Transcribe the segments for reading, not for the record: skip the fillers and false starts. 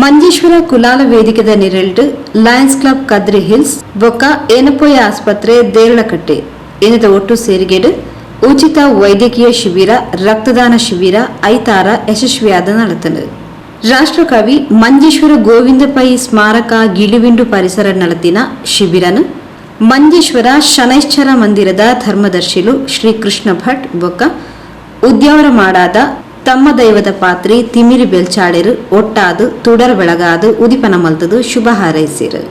ಮಂಜೇಶ್ವರ ಕುಲಾಲ ವೇದಿಕೆದ ನಿರಲ್ಡು Lions Club Kadri hills ಬೊಕ್ಕ ಏನಪೋಯ ಆಸ್ಪತ್ರೆ ದೇರಳಕಟ್ಟೆ ಎನ್ನದ ಒಟ್ಟು ಸೇರಿಗೆಡು ಉಚಿತ ವೈದ್ಯಕೀಯ ಶಿಬಿರ ರಕ್ತದಾನ ಶಿಬಿರ ಐತಾರ ಯಶಸ್ವಿಯಾದ ನಡತನು. ರಾಷ್ಟ್ರಕವಿ ಮಂಜೇಶ್ವರ ಗೋವಿಂದ ಪೈ ಸ್ಮಾರಕ ಗಿಳಿವಿಂಡು ಪರಿಸರ ನಡತಿನ ಶಿಬಿರನು ಮಂಜೇಶ್ವರ ಶನೈಶ್ಚರ ಮಂದಿರದ ಧರ್ಮದರ್ಶಿಲು ಶ್ರೀ ಕೃಷ್ಣ ಭಟ್ ಬೊಕ್ಕ ಉದ್ಯಾವರ ಮಾಡಾದ ತಮ್ಮ ದೈವದ ಪಾತ್ರಿ ತಿಮಿರಿ ಬೆಲ್ಚಾಡೆರು ಒಟ್ಟಾದು ತುಡರ ಬೆಳಗಾದು ಉದಿಪನ ಮಲ್ತದು ಶುಭ ಹಾರೈಸಿರು.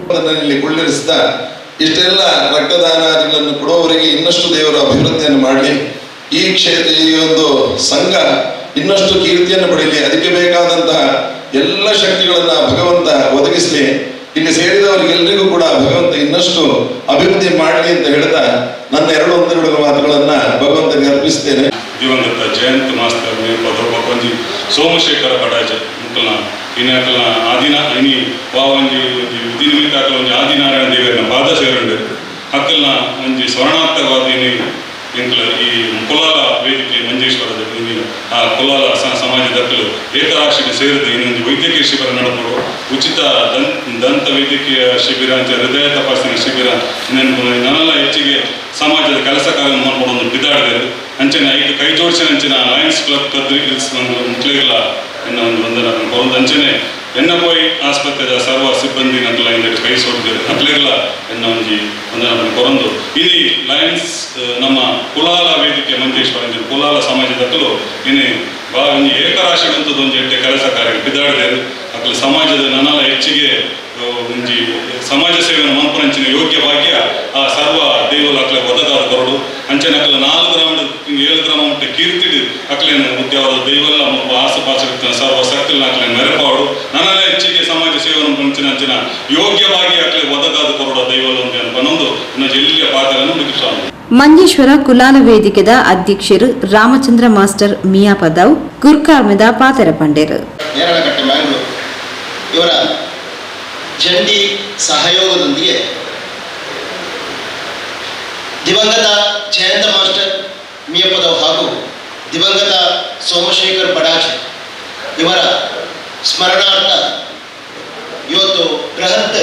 ಇಷ್ಟೆಲ್ಲ ರಕ್ತದಾನಗಳನ್ನು ಕೊಡುವವರಿಗೆ ಇನ್ನಷ್ಟು ದೇವರ ಅಭಿವೃದ್ಧಿಯನ್ನು ಮಾಡಲಿ, ಈ ಕ್ಷೇತ್ರ ಈ ಒಂದು ಸಂಘ ಇನ್ನಷ್ಟು ಕೀರ್ತಿಯನ್ನು ಪಡೆಯಲಿ, ಅದಕ್ಕೆ ಬೇಕಾದಂತಹ ಎಲ್ಲ ಶಕ್ತಿಗಳನ್ನ ಭಗವಂತ ಒದಗಿಸಲಿ, ಇಲ್ಲಿ ಸೇರಿದವರಿಗೆಲ್ಲರಿಗೂ ಕೂಡ ಭಗವಂತ ಇನ್ನಷ್ಟು ಅಭಿವೃದ್ಧಿ ಮಾಡಲಿ ಅಂತ ಹೇಳ್ತಾ ನನ್ನ ಒಂದೆರಡು ಮಾತುಗಳನ್ನ ಭಗವಂತನಿಗೆ ಅರ್ಪಿಸ್ತೇನೆ. ದಿವಂಗತ ಜಯಂತ ಮಾಸ್ತರ್ ಪದೊಂಜಿ ಸೋಮಶೇಖರ ಕಡಾಜ ಮುಕ್ಕಲ ಇನ್ನ ಆದಿನ ಇನಿ ವಾವಂಜಿ ದಿನಮಿತ ಒಂಜಿ ಆದಿನಾರಾಯಣ ದೇವರನ್ನ ಪಾದ ಸೇರಂಡು ಅಕ್ಕಲ್ನ ಒಂಜಿ ಸ್ವರ್ಣಾರ್ಥವಾದ ಎಂಕಲ ಈ ಕುಲಾಲ ವೇದಿಕೆ ಮಂಜೇಶ್ವರದ ಆ ಕುಲಾಲ ಸಮಾಜದಕ್ಕಲು ಏಕರಾಶಿಗೆ ಸೇರಿದ ಇನ್ನೊಂದು ವೈದ್ಯಕೀಯ ಶಿಬಿರ ನಡೆದರು. ಉಚಿತ ದಂತ ವೈದ್ಯಕೀಯ ಶಿಬಿರ ಅಂತ ಹೃದಯ ತಪಾಸಣೆ ಶಿಬಿರ ನನ್ನೆಲ್ಲ ಹೆಚ್ಚಿಗೆ ಸಮಾಜದ ಕೆಲಸ ಕಾರ್ಯ ಮಾಡ್ಕೊಂಡು ಬಿದ್ದಾಡಿದರು. ಅಂಚನೆ ಐದು ಕೈ ಜೋಡಿಸಿನ ಅಂಚಿನ ಲಯನ್ಸ್ ಕ್ಲಬ್ ಕದ್ರಿ ಹಿಲ್ಸ್ ಮುಟ್ಲಿಲ್ಲ ಎನ್ನ ಒಂದು ವಂದನ ಕೊರೊಂದು ಅಂಚನೆ ಎನ್ನಪೋಯಿ ಆಸ್ಪತ್ರೆದ ಸರ್ವ ಸಿಬ್ಬಂದಿ ನಕಲ ಇಂದಕ್ಕೆ ಕೈ ಸೋಡಿದರು ಅಕ್ಲಿರಲ್ಲ ಎನ್ನ ಒಂಜಿ ವಂದನ ಕೊರೊಂದು ಇಲ್ಲಿ ಲಯನ್ಸ್ ನಮ್ಮ ಕುಲಾಲ ವೇದಿಕೆ ಮಂಜೇಶ್ವರ ಕುಲಾಲ ಸಮಾಜದಕ್ಕಲು ಇನ್ನು ಒಂಜಿ ಏಕರಾಶಿಗಂತದ ಒಂದು ಎಟ್ಟೆ ಕೆಲಸ ಕಾರ್ಯ ಬಿದ್ದಾಡಿದರು. ಅಕ್ಲ ಸಮಾಜದ ನನ್ನಲ್ಲ ಹೆಚ್ಚಿಗೆ ಒಂಜಿ ಸಮಾಜ ಸೇವೆಯನ್ನು ಮನ್ಪುರಂಚಿನ ಯೋಗ್ಯ ಭಾಗ್ಯ ಆ ಸರ್ವ ದೇವಲ ಅಕ್ಲೆ ಒದಗಾದ ಕೊರಡು ಅಂಚನೆ ಅಕ್ಲ 4 ಗ್ರಾಮ 7 ಗ್ರಾಮ ಮುಟ್ಟ ಕೀರ್ತಿಡು ಅಕ್ಲೇನು ಉದ್ಯಾವದ ದೈವಲ್ಲ ಆಸಪಾಸ ಸರ್ವ ಸಕ್ತಿಲ್ ಅಕ್ಲೆ ಮೆರಪಾಡು ನನ್ನಲ್ಲ ಹೆಚ್ಚಿಗೆ ಸಮಾಜ ಸೇವೆಯನ್ನು ಪಂಚಿನ ಅಂಚಿನ ಯೋಗ್ಯ ಭಾಗ್ಯ ಅಕ್ಲೆ ಒದಗಾದ ಕೊರಡು ದೈವಲ್ಲ ಅಂತ ಬನ್ನೊಂದು ಇನ್ನು ಜಲ್ಲಿಯ ಪಾತ್ರವನ್ನು ಮುಗಿಸ್ವಾಮಿ. ಮಂಜೇಶ್ವರ ಕುಲಾಲ ವೇದಿಕೆದ ಅಧ್ಯಕ್ಷರು ರಾಮಚಂದ್ರ ಮಾಸ್ಟರ್ ಮಿಯಾ ಪದವ್ ಗುರ್ಕಾರ್ಮೆದ ಪಾತೆರ ಪಂಡೇರು ಇವರ ಜಂಟಿ ಸಹಯೋಗದೊಂದಿಗೆ ದಿವಂಗತ ಜಯಂತ ಮಾಸ್ಟರ್ ಮಿಯಪದವ್ ಹಾಗೂ ದಿವಂಗತ ಸೋಮಶೇಖರ್ ಬಡಾಜ್ ಇವರ ಸ್ಮರಣಾರ್ಥ ಇವತ್ತು ಬೃಹತ್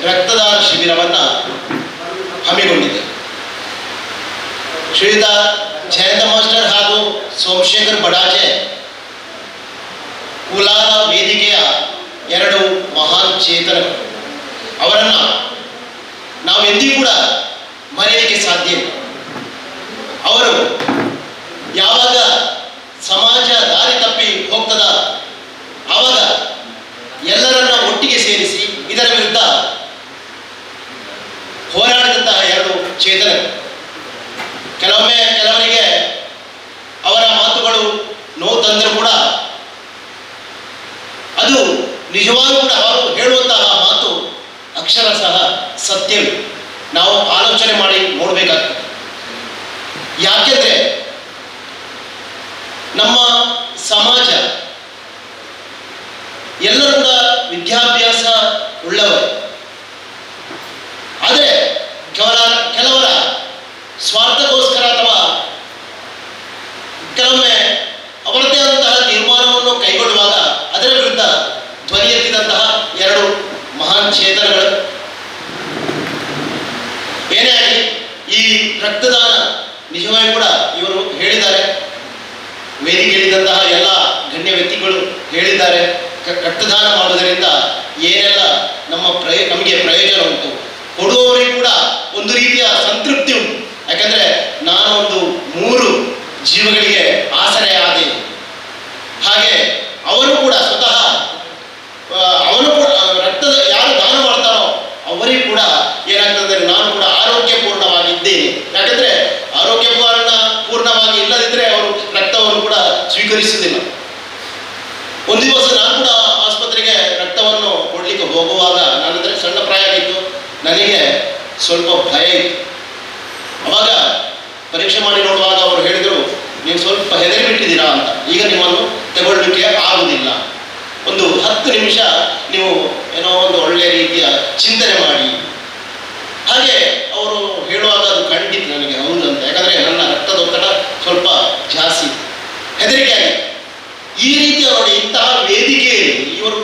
ರಕ್ತದಾನ ಶಿಬಿರವನ್ನು ಹಮ್ಮಿಕೊಂಡಿದೆ. ಶ್ರೀಯುತ ಜಯಂತ ಮಾಸ್ಟರ್ ಹಾಗೂ ಸೋಮಶೇಖರ್ ಬಡಾಜೆ ಕುಲಾಲ ವೇದಿಕೆಯ 2 ಮಹಾನ್ ಚೇತನರು. ಅವರನ್ನು ನಾವು ಎಂದಿಗೂ ಕೂಡ ಮರೆಯಲಿಕ್ಕೆ ಸಾಧ್ಯ ಇಲ್ಲ. ಅವರು ಯಾವಾಗ ಸಮಾಜ ದಾರಿ ತಪ್ಪಿ ಹೋಗ್ತದ ಆವಾಗ ಎಲ್ಲರನ್ನ ಒಟ್ಟಿಗೆ ಸೇರಿಸಿ ಇದರ ವಿರುದ್ಧ ಹೋರಾಡಿದಂತಹ 2 ಚೇತನರು. ಕೆಲವೊಮ್ಮೆ ಕೆಲವರಿಗೆ ಅವರ ಮಾತುಗಳು ನೋವು ತಂದರೂ ಕೂಡ ಅದು ನಿಜವಾಗೂ ಕೂಡ ಅವರು ಹೇಳುವಂತಹ ಮಾತು ಅಕ್ಷರ ಸಹ ಸತ್ಯವೇ. ನಾವು ಆಲೋಚನೆ ಮಾಡಿ ನೋಡಬೇಕಾಗ್ತದೆ. ಯಾಕೆಂದ್ರೆ ನಮ್ಮ ಸಮಾಜ ಎಲ್ಲರೂ ಕೂಡ ವಿದ್ಯಾಭ್ಯಾಸ ಉಳ್ಳವರು, ಆದರೆ ಕೆಲವರ ಸ್ವಾರ್ಥಕ್ಕೋಸ್ಕರ ಅಥವಾ ಕೆಲವೊಮ್ಮೆ ಅವರದೇ ಆದಂತಹ ತೀರ್ಮಾನವನ್ನು ಕೈಗೊಳ್ಳುವಾಗ ಅದರ ವಿರುದ್ಧ ಧ್ವನಿ ಎತ್ತಿದಂತಹ 2 ಮಹಾನ್ ಚೇತನಗಳು. ಏನೇ ಆಗಲಿ ಈ ರಕ್ತದಾನ ನಿಜವಾಗಿ ಕೂಡ ಇವರು ಹೇಳಿದ್ದಾರೆ, ವೇದಿಕೆಯಲ್ಲಿದ್ದಂತಹ ಎಲ್ಲ ಗಣ್ಯ ವ್ಯಕ್ತಿಗಳು ಹೇಳಿದ್ದಾರೆ, ರಕ್ತದಾನ ಮಾಡುವುದರಿಂದ ಏನೆಲ್ಲ ನಮಗೆ ಪ್ರಯೋಜನ ಉಂಟು, ಕೊಡುವವರಿಗೆ ಕೂಡ ಒಂದು ರೀತಿಯ ಸಂತೃಪ್ತಿ ಉಂಟು. ಯಾಕಂದ್ರೆ ನಾನು ಒಂದು 3 ಜೀವಗಳಿಗೆ ಆಸರೆ ಆದೆ. ಹಾಗೆ ಅವರು ಕೂಡ ಸ್ವತಃ ಅವನು ಕೂಡ ರಕ್ತದ ಯಾರು ದಾನ ಮಾಡ್ತಾರೋ ಅವರಿಗೆ ಕೂಡ ಏನಾಗ್ತದೆ, ನಾನು ಕೂಡ ಆರೋಗ್ಯಪೂರ್ಣವಾಗಿದ್ದೇನೆ. ಯಾಕಂದ್ರೆ ಪೂರ್ಣವಾಗಿ ಇಲ್ಲದಿದ್ದರೆ ಅವರು ರಕ್ತವನ್ನು ಕೂಡ ಸ್ವೀಕರಿಸುವುದಿಲ್ಲ. ಒಂದು ದಿವಸ ನಾನು ಕೂಡ ಆಸ್ಪತ್ರೆಗೆ ರಕ್ತವನ್ನು ಕೊಡ್ಲಿಕ್ಕೆ ಹೋಗುವಾಗ, ನಾನಂದ್ರೆ ಸಣ್ಣ ಪ್ರಾಯ ಆಗಿತ್ತು, ನನಗೆ ಸ್ವಲ್ಪ ಭಯ ಇತ್ತು. ಅವಾಗ ಪರೀಕ್ಷೆ ಮಾಡಿ ನೋಡುವಾಗ ಅವರು ಹೇಳಿದರು, ನೀವು ಸ್ವಲ್ಪ ಹೆದರಿ ಬಿಟ್ಟಿದ್ದೀರಾ ಅಂತ, ಈಗ ನಿಮ್ಮನ್ನು ತಗೊಳ್ಳಿಕ್ಕೆ ಆಗುವುದಿಲ್ಲ, ಒಂದು 10 ನಿಮಿಷ ನೀವು ಏನೋ ಒಂದು ಒಳ್ಳೆಯ ರೀತಿಯ ಚಿಂತನೆ ಮಾಡಿ. ಹಾಗೆ ಅವರು ಹೇಳುವಾಗ ಅದು ಖಂಡಿತ ನನಗೆ ಹೌದು ಅಂತ. ಯಾಕಂದರೆ ನನ್ನ ರಕ್ತದೊತ್ತಡ ಸ್ವಲ್ಪ ಜಾಸ್ತಿ, ಹೆದರಿಕೆ ಆಗಿದೆ. ಈ ರೀತಿಯ ನೋಡಿ ಇಂತಹ ವೇದಿಕೆಯಲ್ಲಿ ಇವರು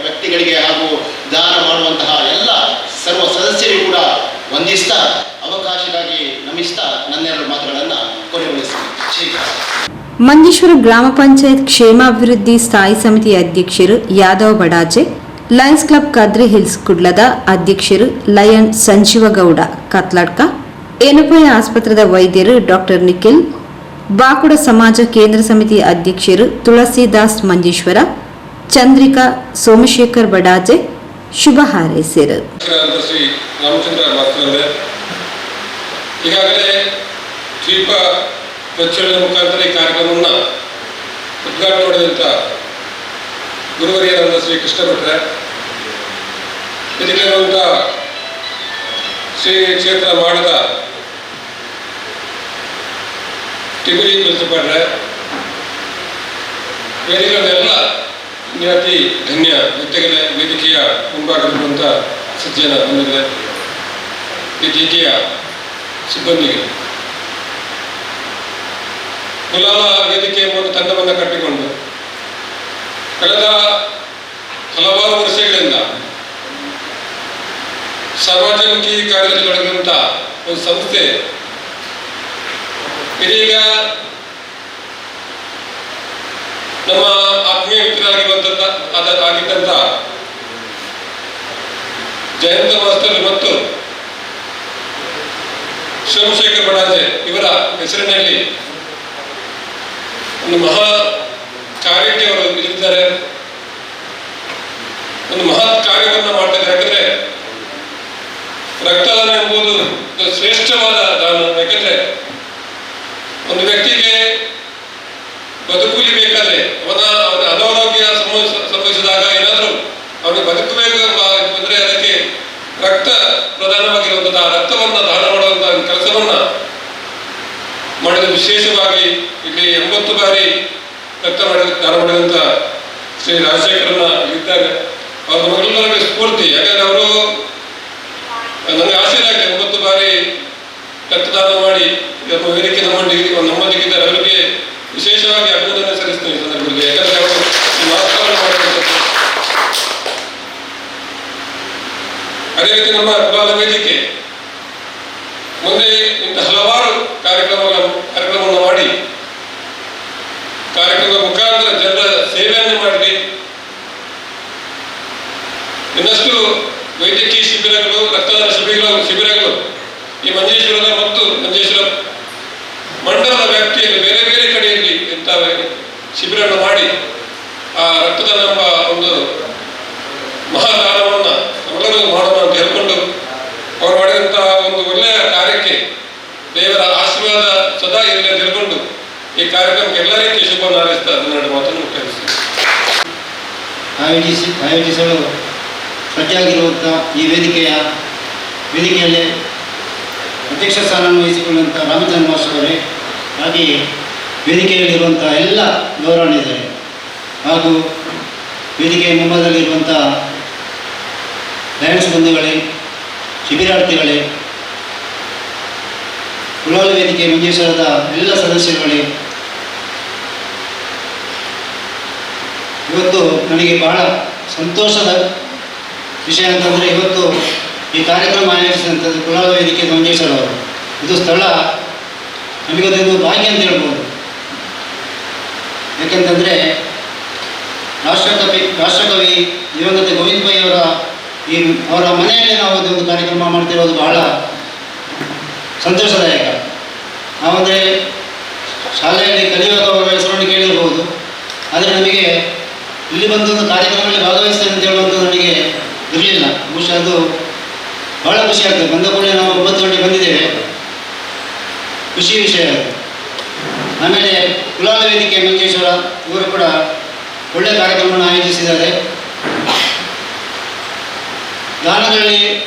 ವ್ಯಕ್ತಿಗಳಿಗೆ ಹಾಗೂ ದಾನ ಮಾಡುವಂತಹ ಎಲ್ಲ ಸರ್ವ ಸದಸ್ಯರಿಗೂ ಕೂಡ ವಂದಿಸ್ತಾ ಅವಕಾಶಕ್ಕಾಗಿ ನಮಿಸ್ತಾ ನನ್ನೆರಡು ಮಾತುಗಳನ್ನು ಕೊನೆಗೊಳಿಸ್ತೀನಿ. ಮಂಜೇಶ್ವರ ಗ್ರಾಮ ಪಂಚಾಯತ್ ಕ್ಷೇಮಾಭಿವೃದ್ಧಿ ಸ್ಥಾಯಿ ಸಮಿತಿ ಅಧ್ಯಕ್ಷರು Yadav Badaje, Lions Club Kadri hills ಕುಡ್ಲದ ಅಧ್ಯಕ್ಷರು ಲಯನ್ ಸಂಜೀವಗೌಡ ಕತ್ಲಾಡ್ಕ, ಏನಪೋಯ ಆಸ್ಪತ್ರೆದ ವೈದ್ಯರು ಡಾಕ್ಟರ್ ನಿಖಿಲ್, ಬಾಕುಡ ಸಮಾಜ ಕೇಂದ್ರ ಸಮಿತಿ ಅಧ್ಯಕ್ಷರು ತುಳಸಿದಾಸ್ ಮಂಜೇಶ್ವರ, ಚಂದ್ರಿಕಾ ಸೋಮಶೇಖರ್ ಬಡಾಜೆ ಶುಭ ಹಾರೈಸಿದರು. ಶ್ರೀ ರಾಮಚಂದ್ರ ಮಾಸ್ತರವರೇ, ಈಗಾಗಲೇ ದೀಪ ಪ್ರಜ್ವಲನ ಮುಖಾಂತರ ಈ ಕಾರ್ಯಕ್ರಮವನ್ನು ಉದ್ಘಾಟನೆ ಮಾಡಿದಂಥ ಗುರುವರಿಯರಾದ ಶ್ರೀ ಕೃಷ್ಣ ಭಟ್ರೆ, ಇದಕ್ಕಿರುವಂಥ ಶ್ರೀ ಕ್ಷೇತ್ರ ಮಾಡದ ಟಿಗುರಿ ಪ್ರಿನ್ಸಿಪಾಲ್ರೆ, ವೇದಿಕೆಗಳನ್ನೆಲ್ಲ ಅತಿ ಧನ್ಯ ವ್ಯಕ್ತಿಗಳೇ, ವೇದಿಕೆಯ ಮುಂಭಾಗದಲ್ಲಿರುವಂಥ ಸಜ್ಜನ ಬಂಧುಗಳೇ, ವೇದಿಕೆಯ ಸಿಬ್ಬಂದಿಗಳು, ಕುಲಾಲ ವೇದಿಕೆ ಎಂಬ ತಂಡವನ್ನು ಕಟ್ಟಿಕೊಂಡು ಕಳೆದ ಹಲವಾರು ವರ್ಷಗಳಿಂದ ಸಾರ್ವಜನಿಕ ಕಾರ್ಯದಲ್ಲಿ ತೊಡಗಿದಂಥ ಒಂದು ಸಂಸ್ಥೆ ಇದೀಗ ನಮ್ಮ ಆತ್ಮೀಯ ಮಿತ್ರರಾಗಿದ್ದಂಥ ಜಯಂತ ಮಾಸ್ತರ್ ಮತ್ತು ಸೋಮಶೇಖರ್ ಬಡಾಜೆ ಇವರ ಹೆಸರಿನಲ್ಲಿ ಒಂದು ಮಹಾ ಕಾರ್ಯಕ್ಕೆ ಅವರು ಇಲ್ಲಿದ್ದಾರೆ, ಒಂದು ಮಹತ್ ಕಾರ್ಯವನ್ನು ಮಾಡ್ತಾರೆ. ಯಾಕಂದ್ರೆ ರಕ್ತದಾನ ಎಂಬುದು ಶ್ರೇಷ್ಠವಾದ ದಾನ. ಯಾಕಂದ್ರೆ ಒಂದು ವ್ಯಕ್ತಿಗೆ ಬದುಕುಲಿ ಬೇಕಾದ್ರೆ ಅವನ ಅನಾರೋಗ್ಯ ಸಂಭವಿಸಿದಾಗ ಏನಾದರೂ ಅವನಿಗೆ ಬದುಕಬೇಕು ಅಂದ್ರೆ ಅದಕ್ಕೆ ರಕ್ತ ಪ್ರಧಾನವಾಗಿರುವಂತಹ ರಕ್ತವನ್ನು ದಾನ ಮಾಡುವಂತಹ ಕೆಲಸವನ್ನ ಮಾಡಿದ. ವಿಶೇಷವಾಗಿ ಇಲ್ಲಿ 80 ಬಾರಿ ರಕ್ತ ದಾನ ಮಾಡಿದಂಥ ಶ್ರೀ ರಾಜಶೇಖರನ್ನ ಇದ್ದಾರೆ. ಅವ್ರ ನಮಗೆಲ್ಲರಿಗೆ ಸ್ಫೂರ್ತಿ. ಯಾಕಂದ್ರೆ ಅವರು ನನಗೆ ಆಸೆಯಾಗಿದೆ 80 ಬಾರಿ ರಕ್ತದಾನ ಮಾಡಿ ವೇದಿಕೆ ನಮ್ಮೊಂದಿಗಿದ್ದಾರೆ. ಅವರಿಗೆ ವಿಶೇಷವಾಗಿ ಅಭಿನಂದನೆ ಸಲ್ಲಿಸ್ತೇನೆ ಈ ಸಂದರ್ಭದಲ್ಲಿ. ಯಾಕಂದ್ರೆ ಅವರು ಈ ವಾಸ್ತವವನ್ನು ಮಾಡಿರುವಂಥದ್ದು. ಅದೇ ರೀತಿ ನಮ್ಮ ಕುಲಾಲ ವೇದಿಕೆ ಮುಂದೆ ಇಂಥ ಹಲವಾರು ಕಾರ್ಯಕ್ರಮವನ್ನು ಮಾಡಿ ಕಾರ್ಯಕ್ರಮದ ಮುಖಾಂತರ ಜನರ ಸೇವೆಯನ್ನು ಮಾಡಲಿ. ಇನ್ನಷ್ಟು ವೈದ್ಯಕೀಯ ಶಿಬಿರಗಳು, ರಕ್ತದಾನ ಶಿಬಿರಗಳು ಈ ಮಂಜೇಶ್ವರದ ಮತ್ತು ಮಂಜೇಶ್ವರ ಮಂಡಲದ ವ್ಯಾಪ್ತಿಯಲ್ಲಿ ಬೇರೆ ಬೇರೆ ಕಡೆಯಲ್ಲಿ ಇಂಥ ಶಿಬಿರವನ್ನು ಮಾಡಿ ಆ ರಕ್ತದಾನ ಎಂಬ ಒಂದು ಮಹಾದಾನವನ್ನು ನಮ್ಮೆಲ್ಲರೂ ಮಾಡೋಣ ಅಂತ ಹೇಳ್ಕೊಂಡು ಅವರು ಮಾಡಿದಂತಹ ಒಂದು ಒಳ್ಳೆಯ ಕಾರ್ಯಕ್ಕೆ ದೇವರ ಆಶೀರ್ವಾದ ಸದಾ ಇರಲಿ ಅಂತ ಹೇಳ್ಕೊಂಡು ಈ ಕಾರ್ಯಕ್ರಮಕ್ಕೆ ಎಲ್ಲ ರೀತಿಯ ಶುಭ ಹಾರೈಸ್ತಾ 12 ಮಾತನ್ನು ಮುಖ್ಯಸ್ಥಿಸಿ ಆಯೋಜಿಸಲು ಸಜ್ಜಾಗಿರುವಂಥ ಈ ವೇದಿಕೆಯಲ್ಲಿ ಅಧ್ಯಕ್ಷ ಸ್ಥಾನವನ್ನು ವಹಿಸಿಕೊಂಡಂಥ ರಾಮಚಂದ್ರ ಮಾಸ್ಟರವರೇ, ಹಾಗೆಯೇ ವೇದಿಕೆಯಲ್ಲಿರುವಂಥ ಎಲ್ಲ ಗೌರವಾನ್ವಿತರೆ ಹಾಗೂ ವೇದಿಕೆಯ ಮುಂಭಾಗದಲ್ಲಿರುವಂಥ ಲಯನ್ಸ್ ಬಂಧುಗಳೇ, ಶಿಬಿರಾರ್ಥಿಗಳೇ, ಕುಲಾಲ ವೇದಿಕೆ ಮಂಜೇಶ್ವರದ ಎಲ್ಲ ಸದಸ್ಯರುಗಳೇ, ಇವತ್ತು ನನಗೆ ಬಹಳ ಸಂತೋಷದ ವಿಷಯ ಅಂತಂದರೆ ಇವತ್ತು ಈ ಕಾರ್ಯಕ್ರಮ ಆಯೋಜಿಸಿದಂಥದ್ದು ಕುಲಾಲ ವೇದಿಕೆ ಮಂಜೇಶ್ವರ ಅವರು. ಇದು ಸ್ಥಳ ನಮಗೊಂದು ಭಾಗ್ಯ ಅಂತ ಹೇಳ್ಬೋದು. ಯಾಕೆಂತಂದರೆ ರಾಷ್ಟ್ರಕವಿ ದಿವಂಗತ ಗೋವಿಂದ ಪೈ ಅವರ ಮನೆಯಲ್ಲಿ ನಾವು ಒಂದು ಕಾರ್ಯಕ್ರಮ ಮಾಡ್ತಿರೋದು ಬಹಳ ಸಂತೋಷದಾಯಕ. ನಾವಂದರೆ ಶಾಲೆಯಲ್ಲಿ ಕಲಿಯುವಾಗ ಅವರ ಹೆಸರನ್ನು ಕೇಳಿರ್ಬೋದು, ಆದರೆ ನಮಗೆ ಇಲ್ಲಿ ಬಂದು ಒಂದು ಕಾರ್ಯಕ್ರಮದಲ್ಲಿ ಭಾಗವಹಿಸ್ತೇನೆ ಅಂತ ಹೇಳುವಂಥದ್ದು ನನಗೆ ಇರಲಿಲ್ಲ. ಬಹುಶಃ ಅದು ಬಹಳ ಖುಷಿ ಆಗ್ತದೆ. ಬಂದ ಕೂಡಲೇ ನಾವು 9 ಗಂಟೆಗೆ ಬಂದಿದ್ದೇವೆ, ಖುಷಿ ವಿಷಯ ಅದು. ಆಮೇಲೆ ಕುಲಾಲ ವೇದಿಕೆ ಮಂಜೇಶ್ವರ ಇವರು ಕೂಡ ಒಳ್ಳೆಯ ಕಾರ್ಯಕ್ರಮವನ್ನು ಆಯೋಜಿಸಿದ್ದಾರೆ. ದಾನಗಳಲ್ಲಿ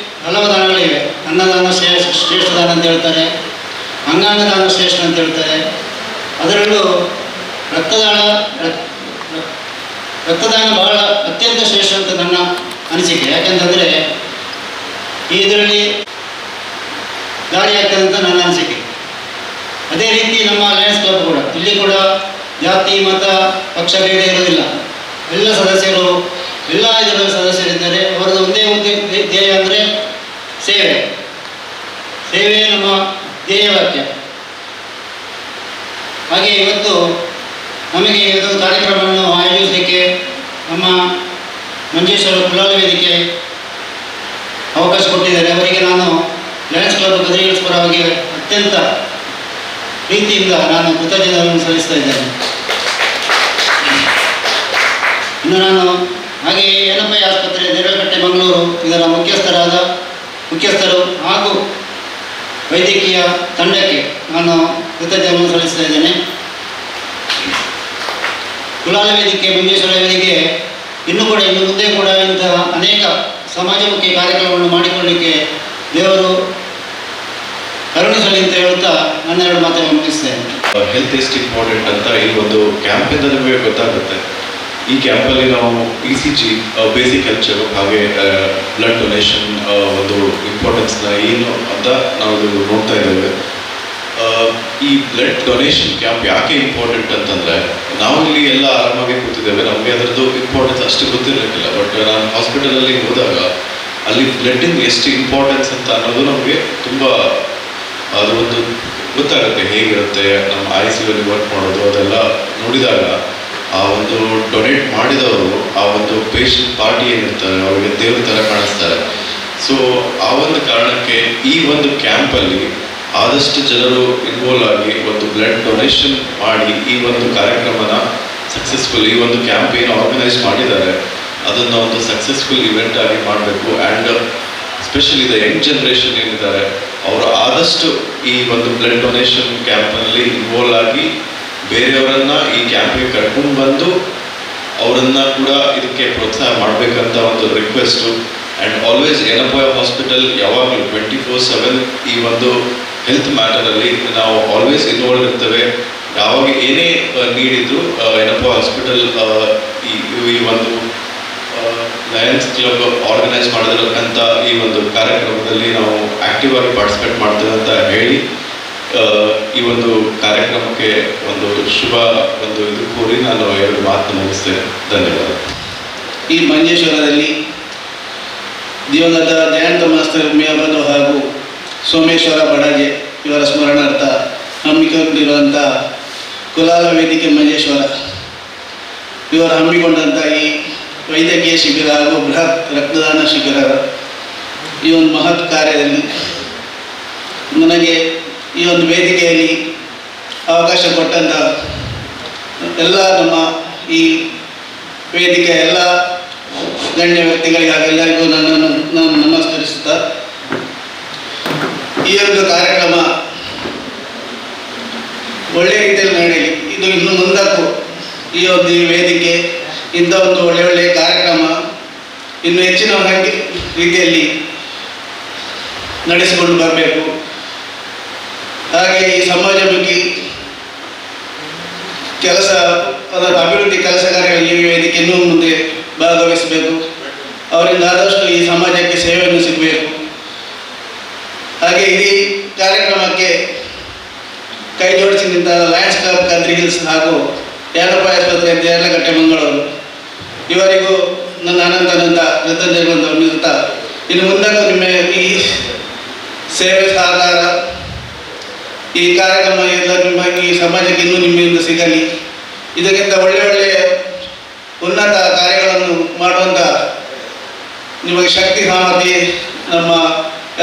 ಹಲವು ದಾನಗಳಿವೆ. ಅನ್ನದಾನ ಶ್ರೇಷ್ಠ ದಾನ ಅಂತ ಹೇಳ್ತಾರೆ, ಅಂಗಾಂಗ ದಾನ ಶ್ರೇಷ್ಠ ಅಂತ ಹೇಳ್ತಾರೆ. ಅದರಲ್ಲೂ ರಕ್ತದಾನ ಬಹಳ ಅತ್ಯಂತ ಶ್ರೇಷ್ಠ ಅಂತ ನನ್ನ ಅನಿಸಿಕೆ. ಯಾಕೆಂತಂದರೆ ಇದರಲ್ಲಿ ದಾರಿ ಆಗ್ತದೆ ಅಂತ ನನ್ನ ಅನಿಸಿಕೆ. ಅದೇ ರೀತಿ ನಮ್ಮ ಲಯನ್ಸ್ ಕ್ಲಬ್ ಕೂಡ, ಇಲ್ಲಿ ಕೂಡ ಜಾತಿ ಮತ ಪಕ್ಷ ಬೇರೆ ಇರೋದಿಲ್ಲ. ಎಲ್ಲ ಸದಸ್ಯರು ಎಲ್ಲ ಜನರು ಸದಸ್ಯರಿದ್ದಾರೆ. ಅವರದ್ದು ಒಂದೇ ಧ್ಯೇಯ ಅಂದರೆ ಸೇವೆ. ಸೇವೆಯೇ ನಮ್ಮ ಧ್ಯೇಯವಾಕ್ಯ. ಹಾಗೆ ಇವತ್ತು ನಮಗೆ ಇದೊಂದು ಕಾರ್ಯಕ್ರಮವನ್ನು ಆಯೋಜಿಸಲಿಕ್ಕೆ ನಮ್ಮ ಮಂಜೇಶ್ವರ ಕುಲಾಲ ವೇದಿಕೆ ಅವಕಾಶ ಕೊಟ್ಟಿದ್ದಾರೆ. ಅವರಿಗೆ ನಾನು ಲಯನ್ಸ್ ಕ್ಲಬ್ ಕದ್ರಿ ಹಿಲ್ಸ್ ಪರವಾಗಿ ಅತ್ಯಂತ ಪ್ರೀತಿಯಿಂದ ನಾನು ಕೃತಜ್ಞತೆಯನ್ನು ಸಲ್ಲಿಸ್ತಾ ಇದ್ದೇನೆ. ಇನ್ನು ನಾನು ಹಾಗೆಯೇ ಯನಪಯ್ಯ ಆಸ್ಪತ್ರೆ ದೇರಳಕಟ್ಟೆ ಮಂಗಳೂರು ಇದರ ಮುಖ್ಯಸ್ಥರು ಹಾಗೂ ವೈದ್ಯಕೀಯ ತಂಡಕ್ಕೆ ನಾನು ಕೃತಜ್ಞತೆಯನ್ನು ಸಲ್ಲಿಸ್ತಾ ಇದ್ದೇನೆ. ಕುಲಾಲ ವೇದಿಕೆ ಮಂಜೇಶ್ವರ ವೇದಿಕೆ ಇನ್ನು ಮುಂದೆ ಕೂಡ ಇಂತಹ ಅನೇಕ ಸಮಾಜಮುಖಿ ಕಾರ್ಯಕ್ರಮವನ್ನು ಮಾಡಿಕೊಳ್ಳಲಿಕ್ಕೆ ದೇವರು ಕರುಣಿಸಲಿ ಅಂತ ಹೇಳುತ್ತಾ ನನ್ನೆರಡು ಮಾತನ್ನು ಮುಗಿಸ್ತೇನೆ. ಹೆಲ್ತ್ ಎಷ್ಟು ಇಂಪಾರ್ಟೆಂಟ್ ಅಂತ ಈ ಒಂದು ಕ್ಯಾಂಪಿಂದ ನಿಮಗೆ ಗೊತ್ತಾಗುತ್ತೆ. ಈ ಕ್ಯಾಂಪಲ್ಲಿ ನಾವು ECG, ಬೇಸಿಕ್ ಹೆಲ್ತ್ ಚೆಕಪ್, ಹಾಗೆ ಬ್ಲಡ್ ಡೊನೇಷನ್ ಒಂದು ಇಂಪಾರ್ಟೆನ್ಸ್ನ ಏನು ಅಂತ ನಾವು ನೋಡ್ತಾ ಇದ್ದೇವೆ. ಈ ಬ್ಲಡ್ ಡೊನೇಷನ್ ಕ್ಯಾಂಪ್ ಯಾಕೆ ಇಂಪಾರ್ಟೆಂಟ್ ಅಂತಂದರೆ, ನಾವು ಇಲ್ಲಿ ಎಲ್ಲ ಆರಾಮಾಗಿ ಕೂತಿದ್ದೇವೆ, ನಮಗೆ ಅದರದ್ದು ಇಂಪಾರ್ಟೆನ್ಸ್ ಅಷ್ಟು ಗೊತ್ತಿರಲಿಕ್ಕಿಲ್ಲ. ಬಟ್ ನಾನು ಹಾಸ್ಪಿಟಲಲ್ಲಿ ಹೋದಾಗ ಅಲ್ಲಿ ಬ್ಲಡ್ಡಿಂದು ಎಷ್ಟು ಇಂಪಾರ್ಟೆನ್ಸ್ ಅಂತ ಅನ್ನೋದು ನಮಗೆ ತುಂಬ ಅದು ಒಂದು ಗೊತ್ತಾಗುತ್ತೆ. ಹೇಗಿರುತ್ತೆ ನಮ್ಮ ICUಯಲ್ಲಿ ವರ್ಕ್ ಮಾಡೋದು ಅದೆಲ್ಲ ನೋಡಿದಾಗ ಆ ಒಂದು ಡೊನೇಟ್ ಮಾಡಿದವರು ಆ ಒಂದು ಪೇಷಂಟ್ ಪಾರ್ಟಿ ಏನಿರ್ತಾರೆ ಅವರಿಗೆ ದೇವ್ರ ಥರ ಕಾಣಿಸ್ತಾರೆ. ಸೊ ಆ ಒಂದು ಕಾರಣಕ್ಕೆ ಈ ಒಂದು ಕ್ಯಾಂಪಲ್ಲಿ ಆದಷ್ಟು ಜನರು ಇನ್ವಾಲ್ವ್ ಆಗಿ ಒಂದು ಬ್ಲಡ್ ಡೊನೇಷನ್ ಮಾಡಿ ಈ ಒಂದು ಕಾರ್ಯಕ್ರಮನ ಸಕ್ಸಸ್ಫುಲ್, ಈ ಒಂದು ಕ್ಯಾಂಪ್ ಏನು ಆರ್ಗನೈಸ್ ಮಾಡಿದ್ದಾರೆ ಅದನ್ನು ಒಂದು ಸಕ್ಸಸ್ಫುಲ್ ಇವೆಂಟ್ ಆಗಿ ಮಾಡಬೇಕು. And specially the Young generation ಏನಿದ್ದಾರೆ ಅವರು ಆದಷ್ಟು ಈ ಒಂದು ಬ್ಲಡ್ ಡೊನೇಷನ್ ಕ್ಯಾಂಪಲ್ಲಿ ಇನ್ವಾಲ್ವ್ ಆಗಿ ಬೇರೆಯವರನ್ನು ಈ ಕ್ಯಾಂಪಿಗೆ ಕರ್ಕೊಂಡು ಬಂದು ಅವರನ್ನು ಕೂಡ ಇದಕ್ಕೆ ಪ್ರೋತ್ಸಾಹ ಮಾಡಬೇಕಂತ ಒಂದು request. And always Yenepoya hospital ಯಾವಾಗಲೂ 24/7 ಈ ಒಂದು ಹೆಲ್ತ್ ಮ್ಯಾಟರಲ್ಲಿ ನಾವು ಆಲ್ವೇಸ್ ಇನ್ವಾಲ್ವ್ ಇರ್ತೇವೆ. ಯಾವಾಗ ಏನೇ ನೀಡಿದ್ರು ಯನಪೋಯ ಹಾಸ್ಪಿಟಲ್ ಈ ಒಂದು ಲಯನ್ಸ್ ಕ್ಲಬ್ ಆರ್ಗನೈಸ್ ಮಾಡಿದಂಥ ಈ ಒಂದು ಕಾರ್ಯಕ್ರಮದಲ್ಲಿ ನಾವು ಆಕ್ಟಿವ್ ಆಗಿ ಪಾರ್ಟಿಸಿಪೇಟ್ ಮಾಡ್ತೇವೆ ಅಂತ ಹೇಳಿ ಈ ಒಂದು ಕಾರ್ಯಕ್ರಮಕ್ಕೆ ಒಂದು ಶುಭ ಇದು ಕೋರಿ ನಾನು 2 ಮಾತು ಮುಗಿಸ್ತೇನೆ. ಧನ್ಯವಾದ. ಈ ಮಂಜೇಶ್ವರದಲ್ಲಿ ದಿವಂಗತ ಜಯಂತ ಮಾಸ್ತರ್ ಮೇಬಲು ಹಾಗೂ ಸೋಮೇಶ್ವರ ಬಡಾಜೆ ಇವರ ಸ್ಮರಣಾರ್ಥ ಹಮ್ಮಿಕೊಂಡಿರುವಂಥ ಕುಲಾಲ ವೇದಿಕೆ ಮಂಜೇಶ್ವರ ಇವರು ಹಮ್ಮಿಕೊಂಡಂಥ ಈ ವೈದ್ಯಕೀಯ ಶಿಬಿರ ಹಾಗೂ ಬೃಹತ್ ರಕ್ತದಾನ ಶಿಬಿರ ಈ ಒಂದು ಮಹತ್ ಕಾರ್ಯದಲ್ಲಿ ನನಗೆ ಈ ಒಂದು ವೇದಿಕೆಯಲ್ಲಿ ಅವಕಾಶ ಕೊಟ್ಟಂಥ ಎಲ್ಲ ನಮ್ಮ ಈ ವೇದಿಕೆಯ ಎಲ್ಲ ಗಣ್ಯ ವ್ಯಕ್ತಿಗಳಿಗಾಗಿ ಎಲ್ಲರಿಗೂ ನಾನು ನಮಸ್ಕರಿಸುತ್ತಾ ಈ ಒಂದು ಕಾರ್ಯಕ್ರಮ ಒಳ್ಳೆಯ ರೀತಿಯಲ್ಲಿ ನಡೆಯಲಿ. ಇದು ಇನ್ನು ಮುಂದಕ್ಕೂ ಈ ಒಂದು ವೇದಿಕೆ ಇಂಥ ಒಂದು ಒಳ್ಳೆಯ ಕಾರ್ಯಕ್ರಮ ಇನ್ನು ಹೆಚ್ಚಿನ ರೀತಿಯಲ್ಲಿ ನಡೆಸಿಕೊಂಡು ಬರಬೇಕು. ಹಾಗೆ ಈ ಸಮಾಜಮುಖಿ ಕೆಲಸ ಅದರ ಅಭಿವೃದ್ಧಿ ಕೆಲಸ ಕಾರ್ಯಗಳಲ್ಲಿ ಈ ವೇದಿಕೆ ಇನ್ನೂ ಮುಂದೆ ಭಾಗವಹಿಸಬೇಕು. ಅವರಿಂದ ಆದಷ್ಟು ಈ ಸಮಾಜಕ್ಕೆ ಸೇವೆಯನ್ನು ಸಿಗಬೇಕು. ಹಾಗೆ ಈ ಕಾರ್ಯಕ್ರಮಕ್ಕೆ ಕೈ ಜೋಡಿಸಿ ನಿಂತ ಲಯನ್ಸ್ ಕ್ಲಬ್ ಕದ್ರಿ ಹಿಲ್ಸ್ ಹಾಗೂ ಯನಪೋಯ ಆಸ್ಪತ್ರೆ ದೇರಳಕಟ್ಟೆ ಮಂಗಳೂರು ಇವರಿಗೂ ನನ್ನ ಅನಂತ ಕೃತಜ್ಞತೆಗಳನ್ನು ಹೊಂದುತ್ತಾ ಇನ್ನು ಮುಂದಕ್ಕೂ ನಿಮ್ಮ ಈ ಸೇವೆ ಸಹಕಾರ ಈ ಕಾರ್ಯಕ್ರಮ ಎಲ್ಲ ನಿಮ್ಮ ಈ ಸಮಾಜಕ್ಕೆ ಇನ್ನೂ ನಿಮ್ಮಿಂದ ಸಿಗಲಿ. ಇದಕ್ಕಿಂತ ಒಳ್ಳೆಯ ಉನ್ನತ ಕಾರ್ಯಗಳನ್ನು ಮಾಡುವಂಥ ನಿಮಗೆ ಶಕ್ತಿ ಸಾಮರ್ಥ್ಯ ನಮ್ಮ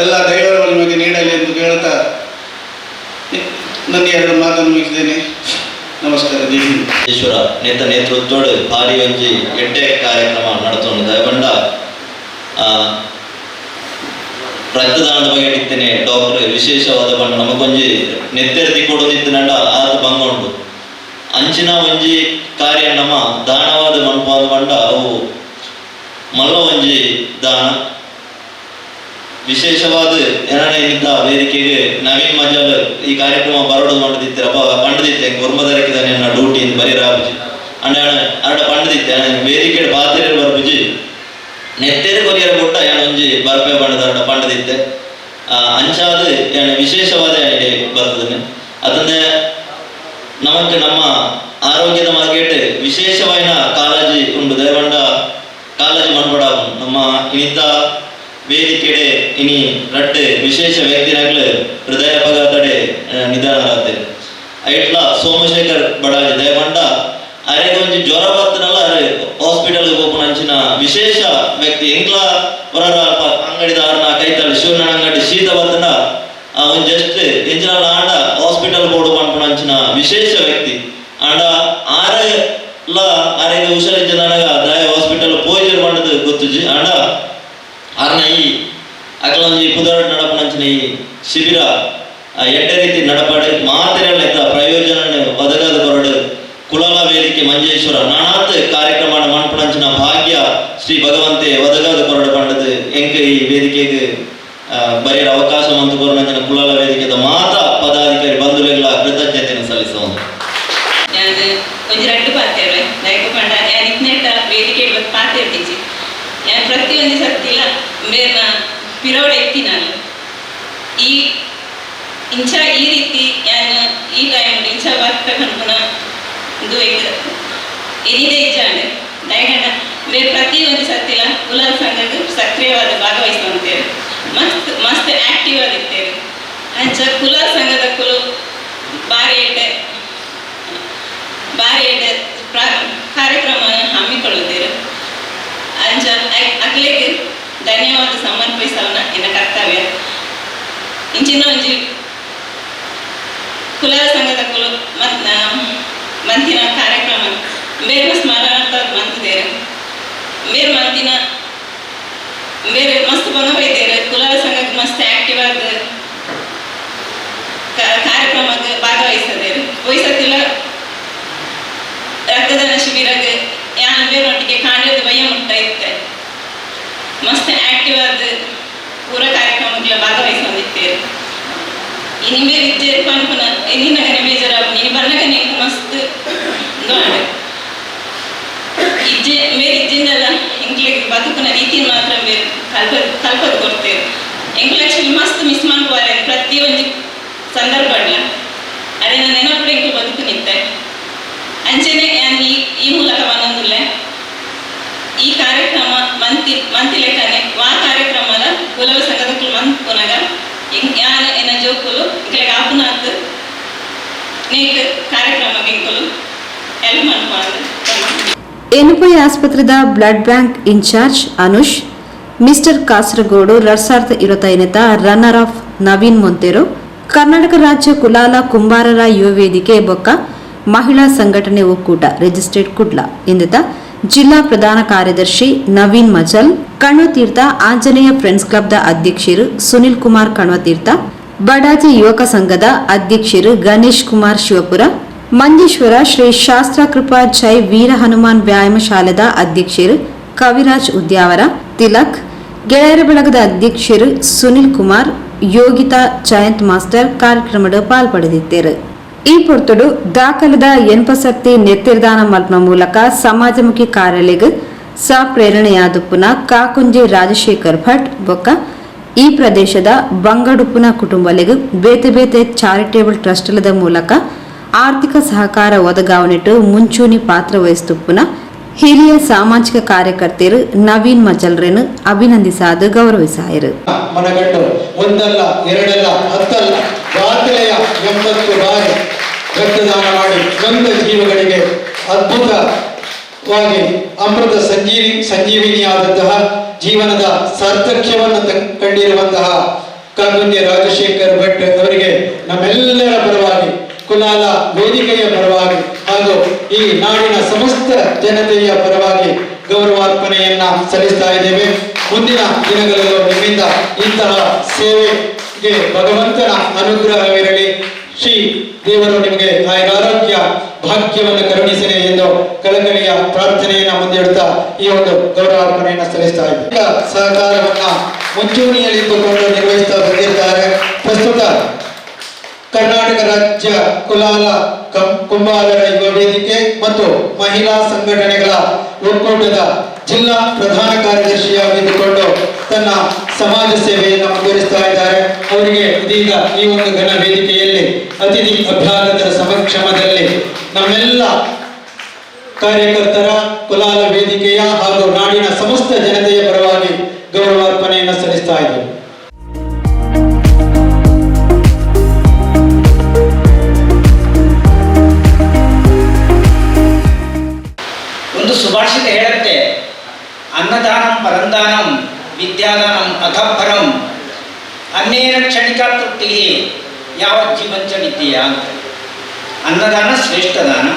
ಎಲ್ಲ ದೈವಗಳು ನಿಮಗೆ ನೀಡಲಿ ಎಂದು ಕೇಳುತ್ತಾ ನನ್ನ 2 ಮಾತನ್ನು ಮುಗಿಸಿದ್ದೇನೆ. ನಮಸ್ಕಾರ. ಜೈ ಹಿಂದ್. ಈಶ್ವರ ನೇತ ನೇತೃತ್ವಡು ಭಾರಿ ಒಂಜಿ ಎಡ್ಡೆ ಕಾರ್ಯಕ್ರಮ ನಡತೊಂದು ದಯಬಂಡ ರಕ್ತದಾನದ ಬಗ್ಗೆ ನಿತ್ತೇನೆ ಡಾಕ್ಟರ್ ವಿಶೇಷವಾದ ಬಣ್ಣ ನಮಗೊಂಜಿ ನೆತ್ತೆರದಿ ಕೊಡೋದಿತ್ತನಂಡ ಆದ ಬಂಗೊಂಡು ಅಂಚಿನ ಒಂಜಿ ಕಾರ್ಯ ನಮ್ಮ ದಾನವಾದ ಮನ್ಪಾದ ಬಂಡ ಅವು ಮಲ್ಲ ಒಂಜಿ ದಾನ ವಿಶೇಷವಾದ ಏನಿದ್ದ ವೇದಿಕೆಗೆ ನವೀನ್ ಮಜಾಲ್ ಈ ಕಾರ್ಯಕ್ರಮ ಬರೋದು ಮಾಡಿದಿತ್ತರಪ್ಪ ಪಂಡದಿತ್ತೆ ಗುರ್ಮದರಕಿದ ನನ್ನ ಡ್ಯೂಟಿ ಬರೀರಾಬುಜಿ ಅಂಡ ಅರಡ ಪಂಡದಿತ್ತೆ ವೇದಿಕೆ ಬಾಧ್ಯರ ಬರ್ಬುಜಿ ನೆತ್ತೇರು ಕೊರಿಯರ ಕೊಟ್ಟ ಒಂಜಿ ಬರ್ಪೆ ಬಣ್ಣದ ಪಂಡದಿತ್ತೆ ಅಂಚಾದ ವಿಶೇಷವಾದ ಬರ್ತದೆ. ಅದನ್ನ ನಮಕ್ ನಮ್ಮ ಆರೋಗ್ಯದ ಮಾರ್ಕೆಟ್ ವಿಶೇಷವಾದ ಕಾಳಜಿ ಉಂಟು ದಯವಂಡ ಕಾಳಜಿ ಮನ್ಪಡ ನಮ್ಮ ಇನಿತ ವೇದಿಕೆಡೆ ಇನಿ ರಡ್ಡೆ ವಿಶೇಷ ವ್ಯಕ್ತಿನಾಗ್ಲು ಹೃದಯ ಅಪಘಾತಡೆ ನಿಧನರಾದೆ ಐಟ್ಲ ಸೋಮಶೇಖರ್ ಬಡಾಜಿ ದಯಮಂಡ ಅರೆಗೆ ಒಂಜಿ ಜ್ವರ ಬರ್ತನಲ್ಲ ಅರೆ ಹಾಸ್ಪಿಟಲ್ಗೆ ಹೋಗ್ಕೊಂಡು ಅಂಚಿನ ವಿಶೇಷ ವ್ಯಕ್ತಿ ಎಂಕ್ಲ ಹೊರ ಅಂಗಡಿದಾರನ ಕೈತಲ್ಲಿ ಶಿವನ ಅಂಗಡಿ ಶೀತ ಬರ್ತನ ಅವನ್ ಜಸ್ಟ್ ಎಂಜಿನ ಆಂಡ ಹಾಸ್ಪಿಟಲ್ ಬೋರ್ಡು ಮಾಡ್ಕೊಂಡು ಅಂಚಿನ ವಿಶೇಷ ವ್ಯಕ್ತಿ ಆಂಡ ಆರೆಗೆ ಹುಷಾರಿದ್ದ ನನಗ ದಯ ಹಾಸ್ಪಿಟಲ್ ಪೋಯ್ಜರ್ ಮಾಡದು ಗೊತ್ತುಜಿ ಆಂಡ ಆರ್ನ ಈ ಅಕ್ಲೊಂಜಿ ಪುದರ್ ನಡಪನಂಚಿನ ಈ ಶಿಬಿರ ಎಡ್ಡೆ ರೀತಿ ನಡಪಾಡು ಮಾತೆರೆಲ್ಲ ಇದ್ದ ಪ್ರಯೋಜನ ಒದಗದ ಬರಡು ಕುಲಾಲ ವೇದಿಕೆ ಮಂಜೇಶ್ವರ ನಾನಾತ್ ಕಾರ್ಯಕ್ರಮ ಮನ್ಪಣಂಚಿನ ಭಾಗ್ಯ ಶ್ರೀ ಭಗವಂತೆ ಒದಗದ ಕೊರಡು ಪಂಡದು ಎಂಕ ಈ ವೇದಿಕೆಗೆ ಬರೆಯರ ಅವಕಾಶ ಮಂತು ಕೊರನಂಚಿನ ಕುಲಾಲ ವೇದಿಕೆದ ಮಾತ ಪದಾಧಿಕಾರಿ ಬಂಧುಗಳ ಕೃತಜ್ಞತೆಯನ್ನು ಸಲ್ಲಿಸೋಣ கொஞ்சம் ரெண்டு பார்த்தேன் தயக்கப்பண்ட நான் இட்னேட்ட ವೇದಿಕೆಗೆ ಬಂದು ಪಾತಿರ್ತಿಚ್ಚಿ ನಾನು ಪ್ರತಿಯೊಂದು ಸತ್ತಿಲ್ಲ ಮೇರ್ನ ಪಿರೋಡ್ ಎತ್ತಿ ನಾನು ಈ ಇಂಚ ಈ ರೀತಿ ನಾನು ಈ ಟೈಮ್ ಇಂಚ ಬರ್ಬೇಕು ಅನ್ಕೊನ ಇದು ಏನಿದೆ ಇಚ್ಛೆ ದಯಗಂಡ ಬೇರೆ ಪ್ರತಿಯೊಂದು ಸತ್ತಿಲ್ಲ ಕುಲಾಲ ಸಂಘಕ್ಕೆ ಸಕ್ರಿಯವಾದ ಭಾಗವಹಿಸುವಂತೇವೆ ಮಸ್ತ್ ಆಕ್ಟಿವ್ ಆಗಿರ್ತೇವೆ ಅಂಚ ಕುಲಾಲ ಸಂಘದ ಕುಲು ಬಾರಿ ಕಾರ್ಯಕ್ರಮ ಹಮ್ಮಿಕೊಳ್ಳುತ್ತೇವೆ ಅಂಚ ಅಕ್ಲೆಗೆ ಧನ್ಯವಾದ ಸಮರ್ಪಿಸವನ ಎನ್ನ ಕರ್ತವ್ಯ ಇಂಚಿನ ಒಂಜಿ ಕುಲಾಲ ಸಂಘದ ಕುಲು ಮಂತಿನ ಕಾರ್ಯಕ್ರಮ ಬೇರೆ ಸ್ಮರಣಾರ್ಥ ಮಂತಿದ್ದೇವೆ ಬೇರೆ ಮಂತಿನ ಬೇರೆ ಮಸ್ತ್ ಬಂಗವೈದ್ದೇವೆ ಕುಲಾಲ ಸಂಘಕ್ಕೆ ಮಸ್ತ್ ಆಕ್ಟಿವ್ ಆದ ಕಾರ್ಯಕ್ರಮಕ್ಕೆ ಭಾಗವಹಿಸಿದ್ದೇವೆ ವಹಿಸತ್ತಿಲ್ಲ ರಕ್ತದಾನ ಶಿಬಿರಕ್ಕೆ ಯಾನ್ ಬೇರೊಟ್ಟಿಗೆ ಕಾಂಡದ ಭಯ ಮುಟ್ಟ ಇತ್ತೆ ಮಸ್ತ್ ಆಕ್ಟಿವ್ ಆದ ಪೂರ ಕಾರ್ಯಕ್ರಮಗಳ ಭಾಗವಹಿಸಿದ್ದೇವೆ ಇನಿ ಬೇರೆ ಇಜ್ಜೆ ಪನ್ಪುನ ನಿನ್ನಗನೆ ಬೇಜಾರ ನೀನು ಬರ್ನಗನೆ ಮಸ್ತ್ ಗಾಂಡ್ ಇಜ್ಜೆ ಬೇರೆ ಇಜ್ಜಿಂದಲ್ಲ ಎಂಕ್ಲಿಗೆ ಬದುಕಿನ ರೀತಿ ಮಾತ್ರ ಬೇರೆ ಕಲ್ಪದ ಕೊಡ್ತೇವೆ ಎಂಕ್ಲು ಆಕ್ಚುಲಿ ಮಸ್ತ್ ಮಿಸ್ ಮಾಡ್ಕೋರೆ ಪ್ರತಿಯೊಂದು ಸಂದರ್ಭ ಅಲ್ಲ ಅದೇ ನಾನು ನೆನಪುಡೆ ಎಂಕ್ಲು ಬದುಕು ನಿಂತೆ ಅಂಚನೆ ಈ ಮೂಲಕ ಬಂದಿಲ್ಲ ಈ ಕಾರ್ಯಕ್ರಮ ಮಂತಿ ಲೆಕ್ಕನೆ ವಾ ಕಾರ್ಯಕ್ರಮದ ಕುಲವ ಸಂಘದ ಮಂತ್ಕೊನಾಗ ಯಾನ ಎನ್ನ ಜೋಕುಲು ಇಕ್ಲೆಗ ಆಪುನಾತ್ ನೇಕ್ ಕಾರ್ಯಕ್ರಮಕ್ಕೆ ಇಂಕುಲು ಹೆಲ್ಪ್ ಮಾಡ್ಕೊಂಡು ಎನ್ಪೈ ಆಸ್ಪತ್ರೆದ blood bank incharge Anush mister Kasaragod 2025 runner of Naveen Monteiro Karnataka ರಾಜ್ಯ ಕುಲಾಲ ಕುಂಬಾರರ ಯುವ ವೇದಿಕೆ ಬೊಕ್ಕ ಮಹಿಳಾ ಸಂಘಟನೆ ಒಕ್ಕೂಟ ರಿಜಿಸ್ಟ್ರೇಡ್ ಕುಡ್ಲ ಇಂದಿತ ಜಿಲ್ಲಾ ಪ್ರಧಾನ ಕಾರ್ಯದರ್ಶಿ ನವೀನ್ ಮಜಲ್ ಕಣ್ವತೀರ್ಥ ಆಂಜನೇಯ ಫ್ರೆಂಡ್ಸ್ ಕ್ಲಬ್ದ ಅಧ್ಯಕ್ಷರು ಸುನಿಲ್ ಕುಮಾರ್ ಕಣ್ವತೀರ್ಥ ಬಡಾಜಿ ಯುವಕ ಸಂಘದ ಅಧ್ಯಕ್ಷರು ಗಣೇಶ್ ಕುಮಾರ್ ಶಿವಪುರ ಮಂಜೇಶ್ವರ ಶ್ರೀ ಶಾಸ್ತ್ರ ಕೃಪಾ ಜೈ ವೀರ ಹನುಮಾನ್ ವ್ಯಾಯಾಮ ಶಾಲೆದ ಅಧ್ಯಕ್ಷರು ಕವಿರಾಜ್ ಉದ್ಯಾವರ ತಿಲಕ್ ಗೆಳೆಯರ ಬಳಗದ ಅಧ್ಯಕ್ಷರು ಸುನಿಲ್ ಕುಮಾರ್ ಯೋಗಿತಾ ಜಯಂತ್ ಮಾಸ್ಟರ್ ಕಾರ್ಯಕ್ರಮದ ಪಾಲ್ಪಡೆದಿದ್ದರು. ಈ ಪೊರ್ತುಡು ದಾಖಲದ ಎನ್ಪಸಕ್ತಿ ನೆತ್ತಿರದಾನ ಮಲ್ಪನ ಮೂಲಕ ಸಮಾಜಮುಖಿ ಕಾರ್ಯಾಲಯಕ್ಕೆ ಸಪ್ರೇರಣೆಯಾದುಪ್ಪುನ ಕಾಕುಂಜೆ ರಾಜಶೇಖರ್ ಭಟ್ ಬೊಕ್ಕ ಈ ಪ್ರದೇಶದ ಬಂಗಡುಪ್ಪುನ ಕುಟುಂಬಲಿಗೆ ಬೇತೆ ಬೇತೆ ಚಾರಿಟೇಬಲ್ ಟ್ರಸ್ಟ್ಲದ ಮೂಲಕ ಆರ್ಥಿಕ ಸಹಕಾರ ಒದಗಾವನಿಟ್ಟು ಮುಂಚೂಣಿ ಪಾತ್ರ ವಹಿಸುಪ್ಪುನ ಹಿರಿಯ ಸಾಮಾಜಿಕ ಕಾರ್ಯಕರ್ತರು ನವೀನ್ ಮಜಲ್ರನ್ನು ಅಭಿನಂದಿಸಾದು ಗೌರವಿಸಾಯರು. ಮನಗಂಡು ಒಂದಲ್ಲ ಎರಡಲ್ಲ ಹತ್ತಲ್ಲ ದಾಖಲೆಯ 80 ಬಾರಿ ರಕ್ತದಾನ ಮಾಡಿ ಒಂದು ಜೀವಗಳಿಗೆ ಅದ್ಭುತವಾಗಿ ಅಮೃತ ಸಂಜೀವಿನಿಯಾದಂತಹ ಜೀವನದ ಸಾರ್ಥಕ್ಯವನ್ನು ಕಂಡಿರುವಂತಹ ಕಾಕುಂಜೆ ರಾಜಶೇಖರ್ ಭಟ್ ಅವರಿಗೆ ನಮ್ಮೆಲ್ಲರ ಪರವಾಗಿ ಕುಲಾಲ ವೇದಿಕೆಯ ಪರವಾಗಿ ಹಾಗೂ ಈ ನಾಡಿನ ಸಮಸ್ತ ಜನತೆಯ ಪರವಾಗಿ ಗೌರವಾರ್ಪಣೆಯನ್ನ ಸಲ್ಲಿಸ್ತಾ ಇದ್ದೇವೆ. ಮುಂದಿನ ದಿನಗಳಲ್ಲೂ ನಿಮ್ಮಿಂದ ಇಂತಹ ಸೇವೆಗೆ ಭಗವಂತನ ಅನುಗ್ರಹವಿರಲಿ. ಶ್ರೀ ದೇವರು ನಿಮಗೆ ಆರೋಗ್ಯ ಭಾಗ್ಯವನ್ನು ಕರುಣಿಸಲಿ ಎಂದು ಕಳಕಳಿಯ ಪ್ರಾರ್ಥನೆಯನ್ನ ಮುಂದಿಡುತ್ತಾ ಈ ಒಂದು ಗೌರವಾರ್ಪಣೆಯನ್ನು ಸಲ್ಲಿಸ್ತಾ ಇದ್ದೇವೆ. ಸಹಕಾರವನ್ನ ಮುಂಚೂಣಿಯಲ್ಲಿಟ್ಟುಕೊಂಡು ನಿರ್ವಹಿಸ್ತಾ ಬಂದಿದ್ದಾರೆ. ಪ್ರಸ್ತುತ ಕರ್ನಾಟಕ ರಾಜ್ಯ ಕುಲಾಲ ಕುಂಬಾರರ ಯುವ ವೇದಿಕೆ ಮತ್ತು ಮಹಿಳಾ ಸಂಘಟನೆಗಳ ಒಕ್ಕೂಟದ ಜಿಲ್ಲಾ ಪ್ರಧಾನ ಕಾರ್ಯದರ್ಶಿಯಾಗಿದ್ದುಕೊಂಡು ತನ್ನ ಸಮಾಜ ಸೇವೆಯನ್ನು ಮುಂದುವರಿಸ್ತಾ ಇದ್ದಾರೆ. ಅವರಿಗೆ ಇದೀಗ ಈ ಒಂದು ಘನ ವೇದಿಕೆಯಲ್ಲಿ ಅತಿಥಿ ಅಭ್ಯಾಗತರ ಸಮಕ್ಷಮದಲ್ಲಿ ನಮ್ಮೆಲ್ಲ ಕಾರ್ಯಕರ್ತರ, ಕುಲಾಲ ವೇದಿಕೆಯ ಹಾಗೂ ನಾಡಿನ ಸಮಸ್ತ ಜನತೆಯ ಪರವಾಗಿ ಗೌರವಾರ್ಪಣೆಯನ್ನು ಸಲ್ಲಿಸ್ತಾ ಇದ್ದೇವೆ. ಒಂದು ಸುಭಾಷಿತ ಹೇಳುತ್ತೆ, ಅನ್ನದಾನಂ ಪರಂದಾನಂ ವಿದ್ಯಾದಾನಂ ಅಥಪರಂ ಅನ್ನೇನ ಕ್ಷಣಿಕ ತೃಪ್ತಿ ಯಾವ ಜೀವಂಚ ವಿದ್ಯೆಯ ಅಂತ. ಅನ್ನದಾನ ಶ್ರೇಷ್ಠ ದಾನ.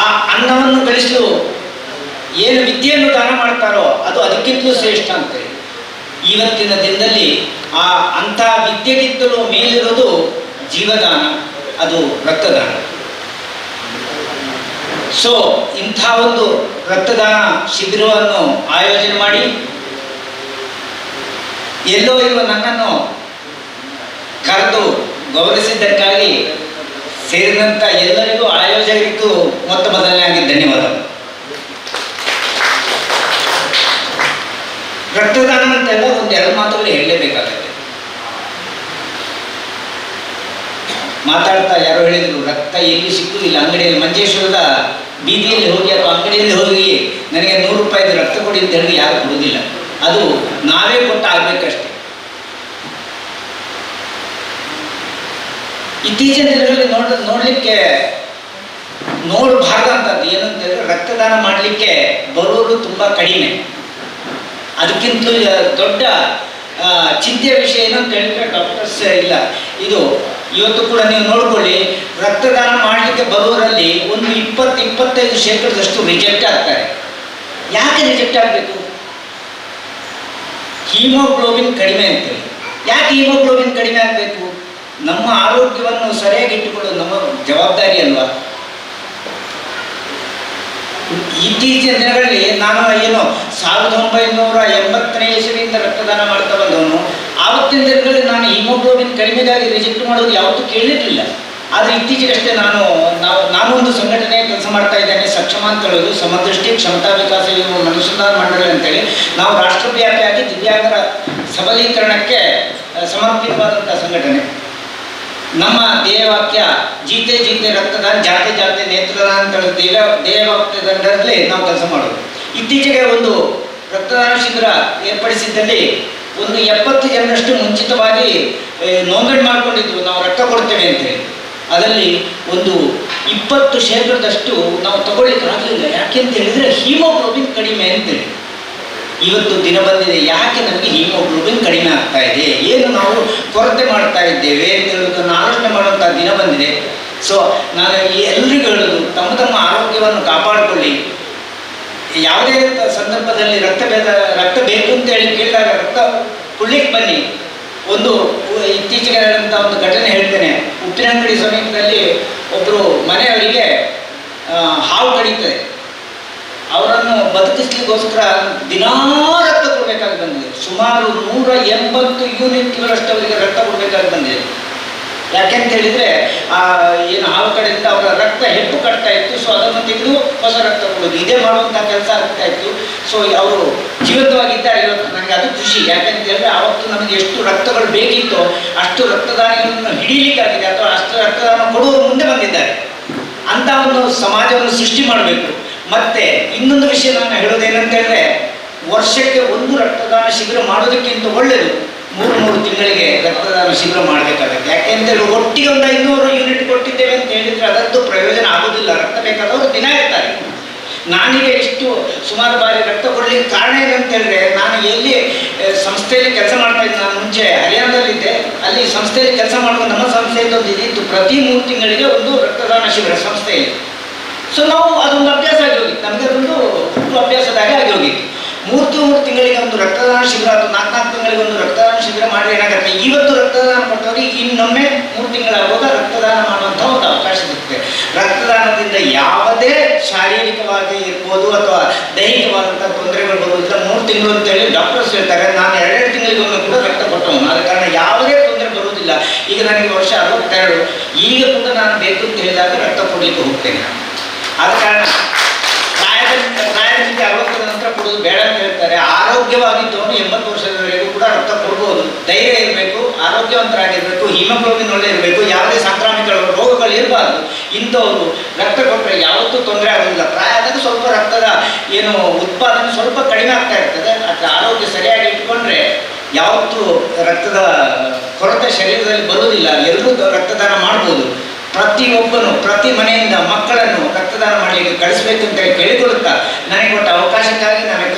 ಆ ಅನ್ನವನ್ನು ಗಳಿಸಲು ಏನು ವಿದ್ಯೆಯನ್ನು ದಾನ ಮಾಡ್ತಾರೋ ಅದು ಅದಕ್ಕಿಂತಲೂ ಶ್ರೇಷ್ಠ ಅಂತೇಳಿ. ಇವತ್ತಿನ ದಿನದಲ್ಲಿ ಆ ಅಂಥ ವಿದ್ಯೆಗಿಂತಲೂ ಮೇಲಿರೋದು ಜೀವದಾನ, ಅದು ರಕ್ತದಾನ. ಸೊ ಇಂಥ ಒಂದು ರಕ್ತದಾನ ಶಿಬಿರವನ್ನು ಆಯೋಜನೆ ಮಾಡಿ ಎಲ್ಲೋ ಇರುವ ನನ್ನನ್ನು ಕರೆದು ಗೌರವಿಸಿದ್ದಕ್ಕಾಗಿ ಸೇರಿದಂಥ ಎಲ್ಲರಿಗೂ ಆಯೋಜಕರಿಗೂ ಮೊದಲನೇಯಾಗಿ ಧನ್ಯವಾದಗಳು. ರಕ್ತದಾನ ಅಂತೆಲ್ಲ ಒಂದೆರಡು ಮಾತುಗಳು ಹೇಳಲೇಬೇಕಾಗುತ್ತೆ. ಮಾತಾಡ್ತಾ ಯಾರೋ ಹೇಳಿದ್ರು, ರಕ್ತ ಎಲ್ಲಿ ಸಿಕ್ಕುವುದಿಲ್ಲ, ಅಂಗಡಿಯಲ್ಲಿ ಮಂಜೇಶ್ವರದ ಬೀದಿಯಲ್ಲಿ ಹೋಗಿ ಅಥವಾ ಅಂಗಡಿಯಲ್ಲಿ ಹೋಗಿ ನನಗೆ 100 ರೂಪಾಯಿದು ರಕ್ತ ಕೊಡಿ ಅಂತ ಹೇಳಿ ಯಾರು ಕೊಡುವುದಿಲ್ಲ. ಅದು ನಾವೇ ಕೊಟ್ಟು ಆಗ್ಬೇಕಷ್ಟೆ. ಇತ್ತೀಚಿನ ದಿನಗಳಲ್ಲಿ ನೋಡಲಿಕ್ಕೆ ನೋಡಬಾರ್ದಂಥದ್ದು ಏನಂತ ಹೇಳಿದ್ರೆ, ರಕ್ತದಾನ ಮಾಡಲಿಕ್ಕೆ ಬರೋರು ತುಂಬ ಕಡಿಮೆ. ಅದಕ್ಕಿಂತಲೂ ದೊಡ್ಡ ಚಿಂತೆಯ ವಿಷಯ ಏನಂತ ಹೇಳಿದ್ರೆ ಡಾಕ್ಟರ್ಸ್ ಇಲ್ಲ. ಇದು ಇವತ್ತು ಕೂಡ ನೀವು ನೋಡ್ಕೊಳ್ಳಿ, ರಕ್ತದಾನ ಮಾಡಲಿಕ್ಕೆ ಬರುವವರಲ್ಲಿ ಒಂದು 20-25% ರಿಜೆಕ್ಟ್ ಆಗ್ತಾರೆ. ಯಾಕೆ ರಿಜೆಕ್ಟ್ ಆಗಬೇಕು? ಹೀಮೋಗ್ಲೋಬಿನ್ ಕಡಿಮೆ ಅಂತೇಳಿ. ಯಾಕೆ ಹೀಮೋಗ್ಲೋಬಿನ್ ಕಡಿಮೆ ಆಗಬೇಕು? ನಮ್ಮ ಆರೋಗ್ಯವನ್ನು ಸರಿಯಾಗಿ ಇಟ್ಟುಕೊಳ್ಳೋದು ನಮ್ಮ ಜವಾಬ್ದಾರಿ ಅಲ್ವಾ? ಇತ್ತೀಚಿನ ದಿನಗಳಲ್ಲಿ ನಾನು 1980ನೇ ಇಸವಿಯಿಂದ ರಕ್ತದಾನ ಮಾಡ್ತಾ ಬಂದವನು. ಆವತ್ತಿನ ದಿನಗಳಲ್ಲಿ ನಾನು ಹಿಮೋಗ್ಲೋಬಿನ್ ಕಡಿಮೆಗಾಗಿ ರಿಜೆಕ್ಟ್ ಮಾಡೋದು ಯಾವತ್ತೂ ಕೇಳಿರಲಿಲ್ಲ. ಆದರೆ ಇತ್ತೀಚೆಗಷ್ಟೇ ನಾನೊಂದು ಸಂಘಟನೆ ಕೆಲಸ ಮಾಡ್ತಾ ಇದ್ದೇನೆ, ಸಕ್ಷಮ ಅಂತ ಹೇಳೋದು ಸಮದೃಷ್ಟಿ ಕ್ಷಮತಾ ವಿಕಾಸ ಅನುಸಂಧಾನ ಮಂಡಳಿ ಅಂತೇಳಿ. ನಾವು ರಾಷ್ಟ್ರವ್ಯಾಪಿಯಾಗಿ ದಿವ್ಯಾಂಗರ ಸಬಲೀಕರಣಕ್ಕೆ ಸಮರ್ಪಿತವಾದಂಥ ಸಂಘಟನೆ. ನಮ್ಮ ಧ್ಯೇಯವಾಕ್ಯ ಜೀತೆ ಜೀತೆ ರಕ್ತದಾನ, ಜಾತೆ ಜಾತೆ ನೇತ್ರದಾನ ಅಂತ ಧ್ಯೇಯವಾಕ್ಯದಲ್ಲಿ ನಾವು ಕೆಲಸ ಮಾಡೋದು. ಇತ್ತೀಚೆಗೆ ಒಂದು ರಕ್ತದಾನ ಶಿಬಿರ ಏರ್ಪಡಿಸಿದ್ದಲ್ಲಿ ಒಂದು 70 ಜನರಷ್ಟು ಮುಂಚಿತವಾಗಿ ನೋಂದಣಿ ಮಾಡಿಕೊಂಡಿದ್ರು, ನಾವು ರಕ್ತ ಕೊಡ್ತೇವೆ ಅಂತೇಳಿ. ಅದರಲ್ಲಿ ಒಂದು 20% ನಾವು ತಗೊಳ್ಳಿಕ್ಕೆ ಆಗಲಿಲ್ಲ. ಯಾಕೆ ಅಂತ ಹೇಳಿದರೆ ಹೀಮೋಗ್ಲೋಬಿನ್ ಕಡಿಮೆ ಅಂತೇಳಿ. ಇವತ್ತು ದಿನ ಬಂದಿದೆ, ಯಾಕೆ ನಮಗೆ ಹೀಮೋಗ್ಲೋಬಿನ್ ಕಡಿಮೆ ಆಗ್ತಾ ಇದೆ, ಏನು ನಾವು ಕೊರತೆ ಮಾಡ್ತಾ ಇದ್ದೇವೆ ಅಂತ ಹೇಳೋದನ್ನು ಆಲೋಚನೆ ಮಾಡುವಂಥ ದಿನ ಬಂದಿದೆ. ಸೊ ನಾನು ಎಲ್ರಿಗೂ ಹೇಳೋದು, ತಮ್ಮ ಆರೋಗ್ಯವನ್ನು ಕಾಪಾಡಿಕೊಳ್ಳಿ. ಯಾವುದೇ ಸಂದರ್ಭದಲ್ಲಿ ರಕ್ತ ಬೇಕು ಅಂತೇಳಿ ಕೇಳಿದಾಗ ರಕ್ತ ಕೊಡ್ಲಿಕ್ಕೆ ಬನ್ನಿ. ಒಂದು ಇತ್ತೀಚೆಗೆ ನಡೆದಂಥ ಒಂದು ಘಟನೆ ಹೇಳ್ತೇನೆ. ಉಪ್ಪಿನಂಗಡಿ ಸಮೀಪದಲ್ಲಿ ಒಬ್ಬರು ಮನೆಯವರಿಗೆ ಹಾವು ಕಡಿತದೆ. ಅವರನ್ನು ಬದುಕಿಸ್ಲಿಕ್ಕೋಸ್ಕರ ದಿನಾ ರಕ್ತ ಕೊಡಬೇಕಾಗಿ ಬಂದಿದೆ. ಸುಮಾರು 180 ಯೂನಿಟ್ಗಳಷ್ಟು ಅವರಿಗೆ ರಕ್ತ ಕೊಡಬೇಕಾಗಿ ಬಂದಿದೆ. ಯಾಕೆಂತ ಹೇಳಿದರೆ ಏನು ಹಾವು ಕಡೆಯಿಂದ ಅವರ ರಕ್ತ ಹೆಪ್ಪು ಕಟ್ತಾ ಇತ್ತು. ಸೊ ಅದನ್ನು ತೆಗೆದು ಹೊಸ ರಕ್ತ ಕೊಡೋದು, ಇದೇ ಮಾಡುವಂಥ ಕೆಲಸ ಆಗ್ತಾ ಇತ್ತು. ಸೊ ಅವರು ಜೀವಂತವಾಗಿದ್ದಾರೆ ಇವತ್ತು. ನನಗೆ ಅದು ಖುಷಿ. ಯಾಕೆಂತ ಹೇಳಿದ್ರೆ ಆವತ್ತು ನಮಗೆ ಎಷ್ಟು ರಕ್ತಗಳು ಬೇಕಿತ್ತೋ ಅಷ್ಟು ರಕ್ತದಾನಿಗಳನ್ನು ಹಿಡೀಲಿಕ್ಕಾಗಿದೆ, ಅಥವಾ ಅಷ್ಟು ರಕ್ತದಾನ ಕೊಡುವವರು ಮುಂದೆ ಬಂದಿದ್ದಾರೆ. ಅಂತ ಒಂದು ಸಮಾಜವನ್ನು ಸೃಷ್ಟಿ ಮಾಡಬೇಕು. ಮತ್ತೆ ಇನ್ನೊಂದು ವಿಷಯ ನಾನು ಹೇಳೋದೇನಂತ ಹೇಳಿದ್ರೆ, ವರ್ಷಕ್ಕೆ ಒಂದು ರಕ್ತದಾನ ಶಿಬಿರ ಮಾಡೋದಕ್ಕಿಂತ ಒಳ್ಳೆಯದು 3 ತಿಂಗಳಿಗೆ ರಕ್ತದಾನ ಶಿಬಿರ ಮಾಡಬೇಕಾಗುತ್ತೆ. ಯಾಕೆಂತೇಳಿ ಒಟ್ಟಿಗೆ ಒಂದು 500 ಯೂನಿಟ್ ಕೊಟ್ಟಿದ್ದೇವೆ ಅಂತ ಹೇಳಿದರೆ ಅದರದ್ದು ಪ್ರಯೋಜನ ಆಗೋದಿಲ್ಲ. ರಕ್ತ ಬೇಕಾದವರು ದಿನ ಇರ್ತಾರೆ. ನಾನೀಗ ಇಷ್ಟು ಸುಮಾರು ಬಾರಿ ರಕ್ತ ಕೊಡಲಿಕ್ಕೆ ಕಾರಣ ಏನಂತ ಹೇಳಿದ್ರೆ, ನಾನು ಎಲ್ಲಿ ಸಂಸ್ಥೆಯಲ್ಲಿ ಕೆಲಸ ಮಾಡ್ತಾ ಇದ್ದೆ, ನಾನು ಮುಂಚೆ ಹರಿಯಾಣದಲ್ಲಿದ್ದೆ. ಅಲ್ಲಿ ಸಂಸ್ಥೆಯಲ್ಲಿ ಕೆಲಸ ಮಾಡುವ ನಮ್ಮ ಸಂಸ್ಥೆಯಿಂದ ಒಂದು ಇದಿತ್ತು, ಪ್ರತಿ 3 ತಿಂಗಳಿಗೆ ಒಂದು ರಕ್ತದಾನ ಶಿಬಿರ ಸಂಸ್ಥೆಯಲ್ಲಿ. ಸೊ ನಾವು ಅದೊಂದು ಅಭ್ಯಾಸ ಆಗಿ ಹೋಗಿತ್ತು, ನಮಗೆ ಅದೊಂದು ಅಭ್ಯಾಸದಾಗೆ ಆಗಿ ಹೋಗಿತ್ತು. 3 ತಿಂಗಳಿಗೆ ಒಂದು ರಕ್ತದಾನ ಶಿಬಿರ ಅಥವಾ 4 ತಿಂಗಳಿಗೆ ಒಂದು ರಕ್ತದಾನ ಶಿಬಿರ ಮಾಡಿದ್ರೆ ಏನಾಗುತ್ತೆ, ಇವತ್ತು ರಕ್ತದಾನ ಕೊಟ್ಟವರಿಗೆ ಇನ್ನೊಮ್ಮೆ 3 ತಿಂಗಳಾಗುವಾಗ ರಕ್ತದಾನ ಮಾಡುವಂಥ ಒಂದು ಅವಕಾಶ ಸಿಗುತ್ತೆ. ರಕ್ತದಾನದಿಂದ ಯಾವುದೇ ಶಾರೀರಿಕವಾಗಿ ಇರ್ಬೋದು ಅಥವಾ ದೈಹಿಕವಾದಂಥ ತೊಂದರೆಗಳು ಬರುವುದಿಲ್ಲ. 3 ತಿಂಗಳು ಅಂತೇಳಿ ಡಾಕ್ಟರ್ಸ್ ಹೇಳ್ತಾರೆ. ನಾನು 2 ತಿಂಗಳಿಗೊಮ್ಮೆ ಕೂಡ ರಕ್ತ ಕೊಟ್ಟವನು, ಆದ ಕಾರಣ ಯಾವುದೇ ತೊಂದರೆ ಬರುವುದಿಲ್ಲ. ಈಗ ನನಗೆ ವರ್ಷ 62, ಈಗ ಕೂಡ ನಾನು ಬೇಕು ಅಂತ ಹೇಳಿದಾಗ ರಕ್ತ ಕೊಡಲಿಕ್ಕೆ ಹೋಗ್ತೇನೆ. ಆದ ಕಾರಣ ಪ್ರಾಯದಲ್ಲಿ 60 ನಂತರ ಕೊಡೋದು ಬೇಡ ಅಂತ ಹೇಳ್ತಾರೆ. ಆರೋಗ್ಯವಾಗಿದ್ದವನು 80 ವರ್ಷದವರೆಗೂ ಕೂಡ ರಕ್ತ ಕೊಡ್ಬೋದು. ಧೈರ್ಯ ಇರಬೇಕು, ಆರೋಗ್ಯವಂತರಾಗಿರಬೇಕು, ಹಿಮೋಗ್ಲೋಬಿನ್ ಒಳ್ಳೆ ಇರಬೇಕು, ಯಾವುದೇ ಸಾಂಕ್ರಾಮಿಕ ರೋಗಗಳು ಮನೋಭಾವ ಇರಬಾರ್ದು. ಇಂಥವರು ರಕ್ತ ಕೊಟ್ಟರೆ ಯಾವತ್ತೂ ತೊಂದರೆ ಆಗೋದಿಲ್ಲ. ಪ್ರಾಯ ಆದಾಗ ಸ್ವಲ್ಪ ರಕ್ತದ ಏನು ಉತ್ಪಾದನೆ ಸ್ವಲ್ಪ ಕಡಿಮೆ ಆಗ್ತಾ ಇರ್ತದೆ. ಅದರ ಆರೋಗ್ಯ ಸರಿಯಾಗಿ ಇಟ್ಕೊಂಡ್ರೆ ಯಾವತ್ತೂ ರಕ್ತದ ಕೊರತೆ ಶರೀರದಲ್ಲಿ ಬರುವುದಿಲ್ಲ. ಎಲ್ಲರೂ ರಕ್ತದಾನ ಮಾಡ್ಬೋದು. ಪ್ರತಿಯೊಬ್ಬನು ಪ್ರತಿ ಮನೆಯಿಂದ ಮಕ್ಕಳನ್ನು ರಕ್ತದಾನ ಮಾಡಲಿಕ್ಕೆ ಕಳಿಸ್ಬೇಕು ಅಂತ ಕೇಳಿಕೊಳ್ಳುತ್ತಾ ನನಗೆ ಕೊಟ್ಟ ಅವಕಾಶಕ್ಕಾಗಿ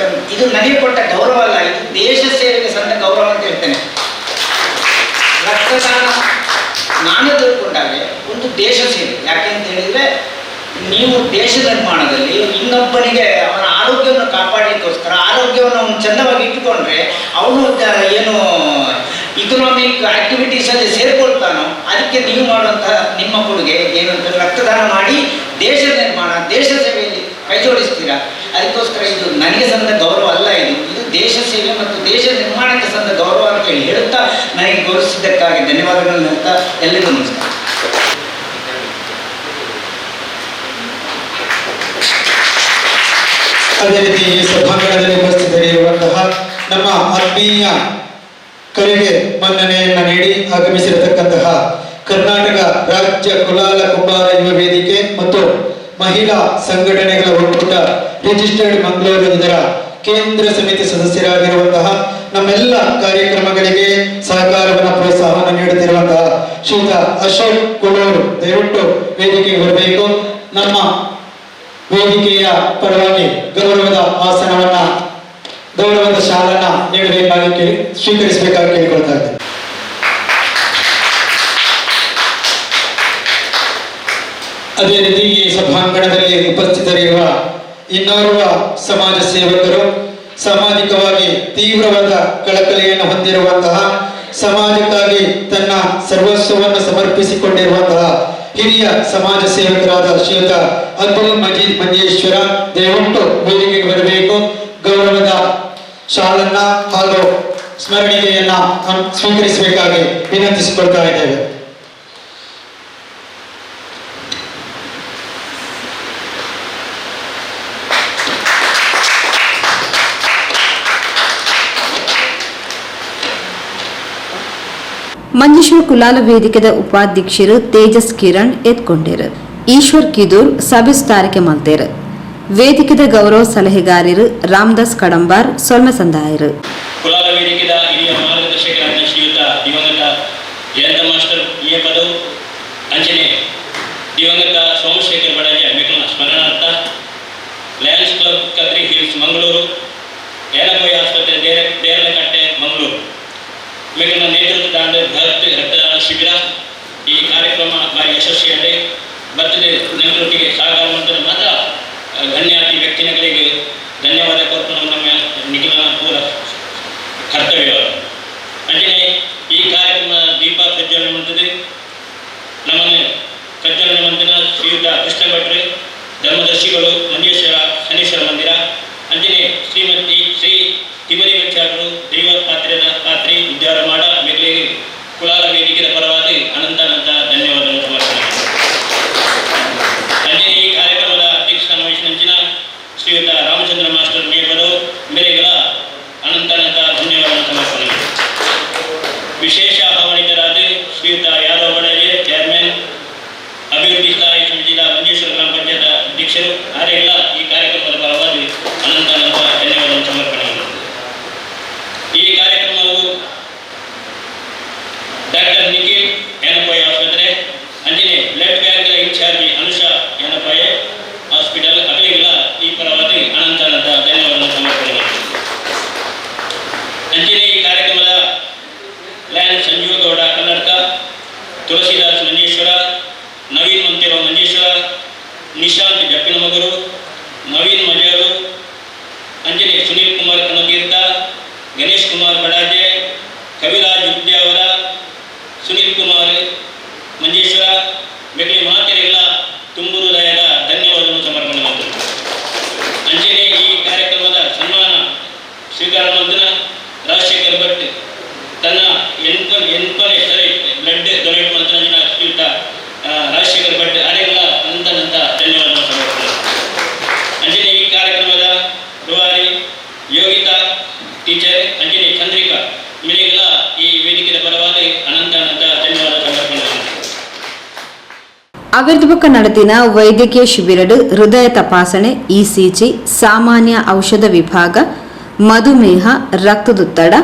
ಇದು ನನಗೆ ಕೊಟ್ಟ ಗೌರವ ಅಲ್ಲ, ಇದು ದೇಶ ಸೇವೆಗೆ ಸಂದ ಗೌರವ ಅಂತ ಹೇಳ್ತೇನೆ. ರಕ್ತದಾನ ನಾನು ತಿಳ್ಕೊಂಡಾಗೆ ಒಂದು ದೇಶ ಸೇವೆ. ಯಾಕೆ ಅಂತ ಹೇಳಿದರೆ, ನೀವು ದೇಶ ನಿರ್ಮಾಣದಲ್ಲಿ ಇನ್ನೊಬ್ಬನಿಗೆ ಅವನ ಆರೋಗ್ಯವನ್ನು ಕಾಪಾಡಲಿಕ್ಕೋಸ್ಕರ ಆರೋಗ್ಯವನ್ನು ಅವನು ಚೆಂದವಾಗಿ ಇಟ್ಟುಕೊಂಡ್ರೆ ಅವನು ಏನು ಇಕನಾಮಿಕ್ ಆಕ್ಟಿವಿಟೀಸಲ್ಲಿ ಸೇರ್ಕೊಳ್ತಾನೋ ಅದಕ್ಕೆ ನೀವು ಮಾಡುವಂತಹ ನಿಮ್ಮ ಕೊಡುಗೆ ಏನಂತ ರಕ್ತದಾನ ಮಾಡಿ ದೇಶ ನಿರ್ಮಾಣ ದೇಶ ಸೇವೆಯಲ್ಲಿ ಕೈ ಜೋಡಿಸ್ತೀರಾ. ಅದಕ್ಕೋಸ್ಕರ ಇದು ನನಗೆ ಸಂದ ಗೌರವ ಅಲ್ಲ, ಇದು ದೇಶ ಸೇವೆ ಮತ್ತು ದೇಶ ನಿರ್ಮಾಣಕ್ಕೆ ಸಂದ ಗೌರವ ಅಂತ ಹೇಳುತ್ತಾ ನನಗೆ ಗೌರವಿಸಿದ್ದಕ್ಕಾಗಿ ಧನ್ಯವಾದಗಳನ್ನು ಹೇಳ್ತಾ ಎಲ್ಲರಿಗೂ ನಮಸ್ಕಾರ. ಅದೇ ರೀತಿ ಈ ಸಭಾಂಗಣದಲ್ಲಿ ಉಪಸ್ಥಿತರಿರುವಂತಹ ನಮ್ಮ ಆತ್ಮೀಯ ಕರೆಗೆ ಮನ್ನಣೆಯನ್ನು ನೀಡಿ ಆಗಮಿಸಿರತಕ್ಕಂತಹ ಕರ್ನಾಟಕ ರಾಜ್ಯ ಕುಲಾಲ ಕುಂಬಾರ ಯುವ ವೇದಿಕೆ ಮತ್ತು ಮಹಿಳಾ ಸಂಘಟನೆಗಳ ಒಕ್ಕೂಟ ರಿಜಿಸ್ಟರ್ಡ್ ಮಂಗಳೂರು ಇದರ ಕೇಂದ್ರ ಸಮಿತಿ ಸದಸ್ಯರಾಗಿರುವಂತಹ ನಮ್ಮೆಲ್ಲ ಕಾರ್ಯಕ್ರಮಗಳಿಗೆ ಸಹಕಾರವನ್ನು ಪ್ರೋತ್ಸಾಹವನ್ನು ನೀಡುತ್ತಿರುವಂತಹ ಶ್ರೀಯುತ ಅಶೋಕ್ ಕುಳೂರು ದಯವಿಟ್ಟು ವೇದಿಕೆಗೆ ಬರಬೇಕು. ನಮ್ಮ ವೇದಿಕೆಯ ಪರವಾಗಿ ಗೌರವದ ಆಸನವನ್ನ ಗೌರವದ ಶಾಲನ್ನ ನೀಡಬೇಕಾಗಿ ಸ್ವೀಕರಿಸಬೇಕಾಗಿ ಕೇಳಿಕೊಳ್ತಾ ಇದ್ದೇನೆ. ಅದೇ ರೀತಿ ಈ ಸಭಾಂಗಣದಲ್ಲಿ ಉಪಸ್ಥಿತರಿರುವ ಇನ್ನೋರ್ವ ಸಮಾಜ ಸೇವಕರು, ಸಾಮಾಜಿಕವಾಗಿ ತೀವ್ರವಾದ ಕಳಕಳಿಯನ್ನು ಹೊಂದಿರುವಂತಹ, ಸಮಾಜಕ್ಕಾಗಿ ತನ್ನ ಸರ್ವಸ್ವವನ್ನು ಸಮರ್ಪಿಸಿಕೊಂಡಿರುವಂತಹ ಹಿರಿಯ ಸಮಾಜ ಸೇವಕರಾದ ಶ್ರೀಯುತ ಅಬ್ದುಲ್ ಮಜೀದ್ ಮಂಜೇಶ್ವರ ದಯವಿಟ್ಟು ವೇದಿಕೆಗೆ ಬರಬೇಕು. ಗೌರವದ ಶಾಲನ್ನ ಹಾಗೂ ಸ್ಮರಣಿಕೆಯನ್ನ ಸ್ವೀಕರಿಸಬೇಕಾಗಿ ವಿನಂತಿಸಿಕೊಳ್ತಾ ಇದ್ದೇವೆ. ಮಂಜೇಶ್ವರ ಕುಲಾಲ ವೇದಿಕೆದ ಉಪಾಧ್ಯಕ್ಷರು ತೇಜಸ್ ಕಿರಣ್ ಎತ್ಕೊಂಡರು. ಈಶ್ವರ್ ಕಿದೂರ್ ಸಭೆಸ್ತಾರಿಕೆ ಮಲ್ತೇರು. ವೇದಿಕೆದ ಗೌರವ ಸಲಹೆಗಾರರು ರಾಮದಾಸ್ ಕಡಂಬಾರ್ ಸೊಲ್ಮೆ ಸಂದಾಯರು. ಕುಲಾಲ ವೇದಿಕೆದ ಹಿರಿಯ ಮಾರ್ಗದರ್ಶಕರಾದ ಶ್ರೀಯುತ ದಿವಂಗತ ಜಯಂತ ಮಾಸ್ಟರ್ ಎ ಪದವು ಅಂಚನೆ ದಿವಂಗತ ಸೋಮಶೇಖರ್ ಬಡಾಜೆ ಮಿಕಲ್ನ ಸ್ಮರಣಾರ್ಥ Lions Club Kadri hills Mangaluru, ಏಲಕೋಯಿ ಆಸ್ಪತ್ರೆ ದೇರಳಕಟ್ಟೆ ಮಂಗಳೂರು ಮಿಕಲ್ನ ನೇತೃತ್ವದ ಬೃಹತ್ ರಕ್ತದಾನ ಶಿಬಿರ. ಈ ಕಾರ್ಯಕ್ರಮ ಭಾರಿ ಯಶಸ್ವಿಯಾಗಿ ಬರ್ತದೆ. ನೆನಪೊಟ್ಟಿಗೆ ಸಹಕಾರ ಮಾಡಿದರೆ ಮಾತ್ರ ಗಣ್ಯಾತಿ ವ್ಯಕ್ತಿಗಳಿಗೆ ಧನ್ಯವಾದ ಕೊಟ್ಟು ನಮ್ಮ ನಿಖಿಲ ಪೂರ ಕರ್ತವ್ಯ. ಅಂಜನೆ ಈ ಕಾರ್ಯಕ್ರಮ ದೀಪ ಪ್ರಜ್ವಲನೆ ಮಾಡುತ್ತದೆ. ನಮ್ಮನ್ನು ಪ್ರಜ್ವಲನೆ ಮಂದಿರ ಶ್ರೀಯುತ ಕೃಷ್ಣ ಭಟ್ರು, ಧರ್ಮದರ್ಶಿಗಳು, ಮಂಜೇಶ್ವರ ಶನೀಶ್ವರ ಮಂದಿರ, ಅಂಜನೆ ಶ್ರೀಮತಿ ಶ್ರೀ ತಿಮರಿ ವೆಂಚಾಟರು, ದೈವ ಪಾತ್ರಿ ವಿದ್ಯಾರಮಾಡ ಮೇಘಲೆ ಕುಲಾಲ ವೇದಿಕೆಯ ಪರವಾಗಿ ಅನಂತ ಧನ್ಯವಾದಗಳು ಸಮರ್ಪಣೆ. ಅಂಜನೆ ಈ ಕಾರ್ಯಕ್ರಮದ ಅಧ್ಯಕ್ಷಸ್ಥಾನ ವಹಿಸಿದ ಶ್ರೀಯುತ ರಾಮಚಂದ್ರ ಮಾಸ್ಟರ್ ಮೇಪದವು ಮೇರೆಗಳ ಅನಂತ ಧನ್ಯವಾದಗಳನ್ನು ಸಮರ್ಪಣೆ. ವಿಶೇಷ ಆಹ್ವಾನಿತರಾದ ಶ್ರೀಯುತ ಯಾದವ್ ಬಡಾಜೆ ಚೇರ್ಮನ್, ಅಭಿವೃದ್ಧಿ ಸ್ಥಾಯಿ ಸಮಿತಿಯ ಮಂಜೇಶ್ವರ ಗ್ರಾಮ ಪಂಚಾಯತ್ ಅಧ್ಯಕ್ಷರು ಆರೆಲ್ಲ ಈ ಕಾರ್ಯಕ್ರಮದ ಪರವಾಗಿ ಅನಂತ ಧನ್ಯವಾದಗಳನ್ನು ಸಮರ್ಪಣೆ. ಈ ಕಾರ್ಯಕ್ರಮವು ಡಾಕ್ಟರ್ ನಿಖಿಲ್ ಏನಪಾಯಿ ಆಸ್ಪತ್ರೆ, ಅಂಜನೆ ಬ್ಲಡ್ ಬ್ಯಾಂಕ್ ಇನ್ಚಾರ್ಜಿ ಅನುಷಾ ಏನಪಾಯಿ ಹಾಸ್ಪಿಟಲ್ ಅಗಲಿಗಳ ಈ ಪರವಾಗಿ ಅನಂತ ಧನ್ಯವಾದಗಳನ್ನು ಸಮರ್ಪಣೆ. ಅಂಜನೆ ಈ ಕಾರ್ಯಕ್ರಮದ ಲಯನ್ ಸಂಜೀವ ಗೌಡ ಕನ್ನಡಕ, ತುಳಸಿದಾಸ್ ಮಂಜೇಶ್ವರ, ನವೀನ್ ಮಂತಿರೋ ಮಂಜೇಶ್ವರ, ನಿಶಾಂತ್ ಜಪ್ಪಿನಮಗರು, ನವೀನ್ ಮಜಾರು, ಅಂಜನೆ ಸುನೀಲ್ ಕುಮಾರ್ ಕಣತೀರ್ಥ, ಗಣೇಶ್ ಕುಮಾರ್ ಬಡಾಜೆ, ಕವಿರಾಜ್ ಉದ್ಯಾವರ, ಸುನೀಲ್ ಕುಮಾರ್ ಮಂಜೇಶ್ವರ ಬೆಗಲಿ ಮಹಾತೆರೆಲ್ಲ ತುಂಬು ಹೃದಯದ ಧನ್ಯವಾದವನ್ನು ಸಮರ್ಪಣೆ ಮಾಡಿದರು. ಅಂಜನೆ ಈ ಕಾರ್ಯಕ್ರಮದ ಸನ್ಮಾನ ಸ್ವೀಕಾರ ಮಾಡಿದ ರಾಜಶೇಖರ್ ಭಟ್ ತನ್ನ ಎನ್ಪನೇ ಸರಿ ಬ್ಲಡ್ ಡೊನೇಟ್ ಮಾಡಿದ ಶ್ರೀಯುತ ರಾಜಶೇಖರ್ ಭಟ್ ಅರೆಲ್ಲ ಅನಂತ ಧನ್ಯವಾದವನ್ನು ಸಮರ್ಪಣೆ. ಅಂಜನೆ ಈ ಕಾರ್ಯಕ್ರಮದ ರೂವಾರಿ ಯೋಗಿತಾ ಟೀಚರ್, ಅಂಜನೆ ಚಂದ್ರಿಕಾ ಮೇರೆಲ್ಲ ಈ ವೇದಿಕೆಯ ಪರವಾಗಿ ಅನಂತ ಧನ್ಯವಾದ ಸಮರ್ಪಣೆ. ಅವರದು ಪಕ್ಕ ನಡೆದಿನ ವೈದ್ಯಕೀಯ ಶಿಬಿರಡು ಹೃದಯ ತಪಾಸಣೆ, ಇಸಿಜಿ, ಸಾಮಾನ್ಯ ಔಷಧ ವಿಭಾಗ, ಮಧುಮೇಹ, ರಕ್ತದೊತ್ತಡ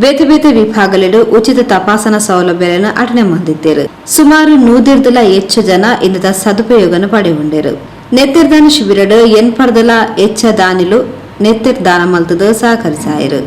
ಬೇತೆ ಬೇತೆ ವಿಭಾಗಲಿಡು ಉಚಿತ ತಪಾಸಣಾ ಸೌಲಭ್ಯಗಳನ್ನು ಅಟನೆ ಹೊಂದಿದ್ದೇರು. ಸುಮಾರು 100 ಹೆಚ್ಚು ಜನ ಇಂದ ಸದುಪಯೋಗವನ್ನು ಪಡೆಯುಂಡರು. ನೆತ್ತಿರ್ದಾನ ಶಿಬಿರಡು ಎನ್ಪರ್ದಲ ಹೆಚ್ಚ ದಾನಿಲು ನೆತ್ತಿರ್ದಾನ ಮಲ್ತದ ಸಹಕರಿಸಾಯರು.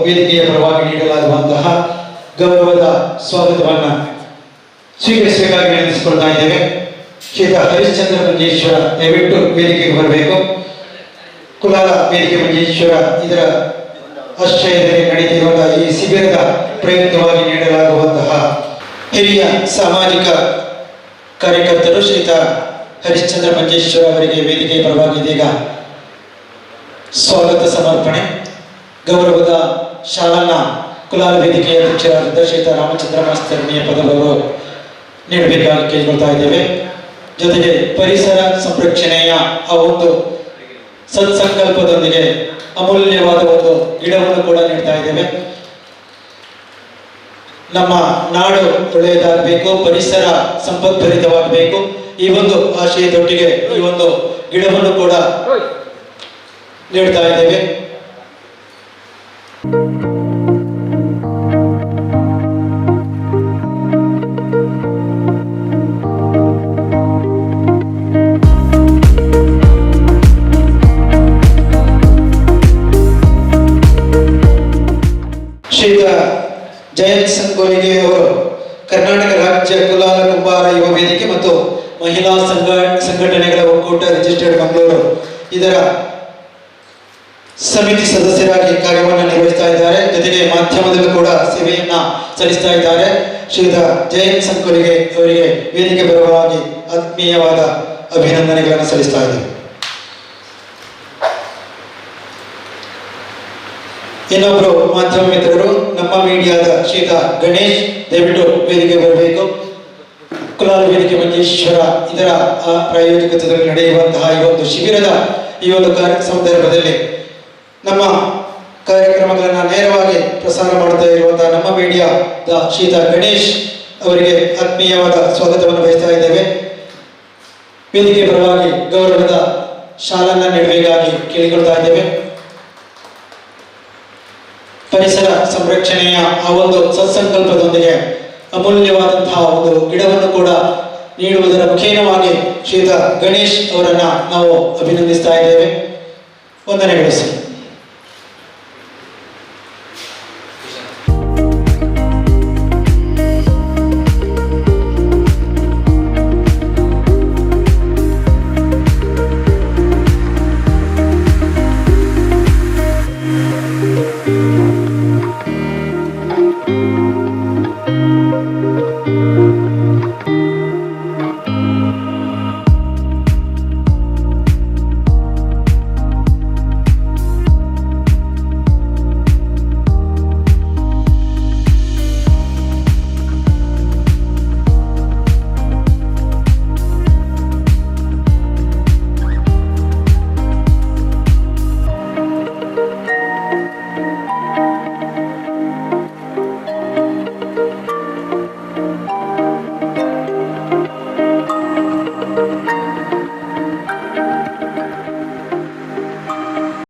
ವೇದಿಕೆಯ ಪರವಾಗಿ ನೀಡಲಾಗುವಂತಹ ಗೌರವದ ಸ್ವಾಗತವನ್ನ ಸ್ವೀಕರಿಸಬೇಕಾಗಿ ವಿನಂತಿಸಿಕೊಳ್ತಾ ಇದ್ದೇವೆ. ಶ್ರೀಯುತ ಹರಿಶ್ಚಂದ್ರ ಮಂಜೇಶ್ವರ ದಯವಿಟ್ಟು ವೇದಿಕೆಗೆ ಬರಬೇಕು. ಕುಲಾಲ ವೇದಿಕೆ ಮಂಜೇಶ್ವರ ಇದರ ಆಶ್ರಯದಲ್ಲಿ ನಡೆಯುತ್ತಿರುವಂತಹ ಈ ಶಿಬಿರದ ಪ್ರಯುಕ್ತವಾಗಿ ನೀಡಲಾಗುವಂತಹ ಹಿರಿಯ ಸಾಮಾಜಿಕ ಕಾರ್ಯಕರ್ತರು ಶ್ರೀಯುತ ಹರಿಶ್ಚಂದ್ರ ಮಂಜೇಶ್ವರ ಅವರಿಗೆ ವೇದಿಕೆಯ ಪರವಾಗಿ ಇದೀಗ ಸ್ವಾಗತ ಸಮರ್ಪಣೆ. ಗೌರವದ ಶಾಲಾ ಕುಲಾಲ ವೇದಿಕೆಯ ಅಧ್ಯಕ್ಷರಾದ ಶ್ರೀಯುತ ರಾಮಚಂದ್ರ ಮಾಸ್ತರ್ನಿಯ ಪದವರು ನೀಡಬೇಕಾಗಿ ಕೇಳಿಕೊಳ್ತಾ ಇದ್ದೇವೆ. ಜೊತೆಗೆ ಪರಿಸರ ಸಂರಕ್ಷಣೆಯ ಆ ಒಂದು ಸತ್ಸಂಕಲ್ಪದೊಂದಿಗೆ ಅಮೂಲ್ಯವಾದ ಒಂದು ಗಿಡವನ್ನು ಕೂಡ ನೀಡ್ತಾ ಇದ್ದೇವೆ. ನಮ್ಮ ನಾಡು ಒಳ್ಳೆಯದಾಗಬೇಕು, ಪರಿಸರ ಸಂಪದ್ಭರಿತವಾಗಬೇಕು, ಈ ಒಂದು ಆಶಯದೊಟ್ಟಿಗೆ ಈ ಒಂದು ಗಿಡವನ್ನು ಕೂಡ ನೀಡ್ತಾ ಇದ್ದೇವೆ. ಶ್ರೀಯುತ ಜಯಂತ್ ಸಂಗೋಲಿಗೆ ಅವರು ಕರ್ನಾಟಕ ರಾಜ್ಯ ಕುಲಾಲ ಕುಂಬಾರ ಯುವ ವೇದಿಕೆ ಮತ್ತು ಮಹಿಳಾ ಸಂಘಟನೆಗಳ ಒಕ್ಕೂಟ ರಿಜಿಸ್ಟರ್ಡ್ ಮಂಗಳೂರು ಇದರ ಸಮಿತಿ ಸದಸ್ಯರಾಗಿ ಕಾರ್ಯವನ್ನು ನಿರ್ವಹಿಸ್ತಾ ಇದ್ದಾರೆ. ಜೊತೆಗೆ ಮಾಧ್ಯಮದಲ್ಲೂ ಕೂಡ ಸೇವೆಯನ್ನ ಸಲ್ಲಿಸ್ತಾ ಇದ್ದಾರೆ. ಶ್ರೀಯುತ ಜಯಂತ್ ಸಂಕೋಲಿಗೆ ಅವರಿಗೆ ವೇದಿಕೆ ಪರವಾಗಿ ಆತ್ಮೀಯವಾದ ಅಭಿನಂದನೆಗಳನ್ನು ಸಲ್ಲಿಸ್ತಾ ಇದ್ದಾರೆ. ಇನ್ನೊಬ್ಬರು ಮಾಧ್ಯಮ ಮಿತ್ರರು ನಮ್ಮ ಮೀಡಿಯಾದ ಶ್ರೀಯುತ ಗಣೇಶ್ ದಯವಿಟ್ಟು ವೇದಿಕೆ ಬರಬೇಕು. ಕುಲಾಲ ವೇದಿಕೆ ಮಂಜೇಶ್ವರ ಇದರ ಪ್ರಾಯೋಜಕತ್ವದಲ್ಲಿ ನಡೆಯುವಂತಹ ಈ ಒಂದು ಶಿಬಿರದ ಈ ಒಂದು ಸಂದರ್ಭದಲ್ಲಿ ನಮ್ಮ ಕಾರ್ಯಕ್ರಮಗಳನ್ನು ನೇರವಾಗಿ ಪ್ರಸಾರ ಮಾಡ್ತಾ ಇರುವಂತಹ ನಮ್ಮ ಮೀಡಿಯಾದ ಶ್ರೀಯುತ ಗಣೇಶ್ ಅವರಿಗೆ ಆತ್ಮೀಯವಾದ ಸ್ವಾಗತವನ್ನು ಬಯಸ್ತಾ ಇದ್ದೇವೆ. ವೇದಿಕೆ ಪರವಾಗಿ ಗೌರವದ ಶಾಲನ್ನ ನೀಡಬೇಕಾಗಿ ಕೇಳಿಕೊಳ್ತಾ ಇದ್ದೇವೆ. ಪರಿಸರ ಸಂರಕ್ಷಣೆಯ ಆ ಒಂದು ಸತ್ಸಂಕಲ್ಪದೊಂದಿಗೆ ಅಮೂಲ್ಯವಾದಂತಹ ಒಂದು ಗಿಡವನ್ನು ಕೂಡ ನೀಡುವುದರ ಮುಖೇನವಾಗಿ ಶ್ರೀಯುತ ಗಣೇಶ್ ಅವರನ್ನ ನಾವು ಅಭಿನಂದಿಸ್ತಾ ಇದ್ದೇವೆ. ವಂದನೆಗಳು ಸರ್.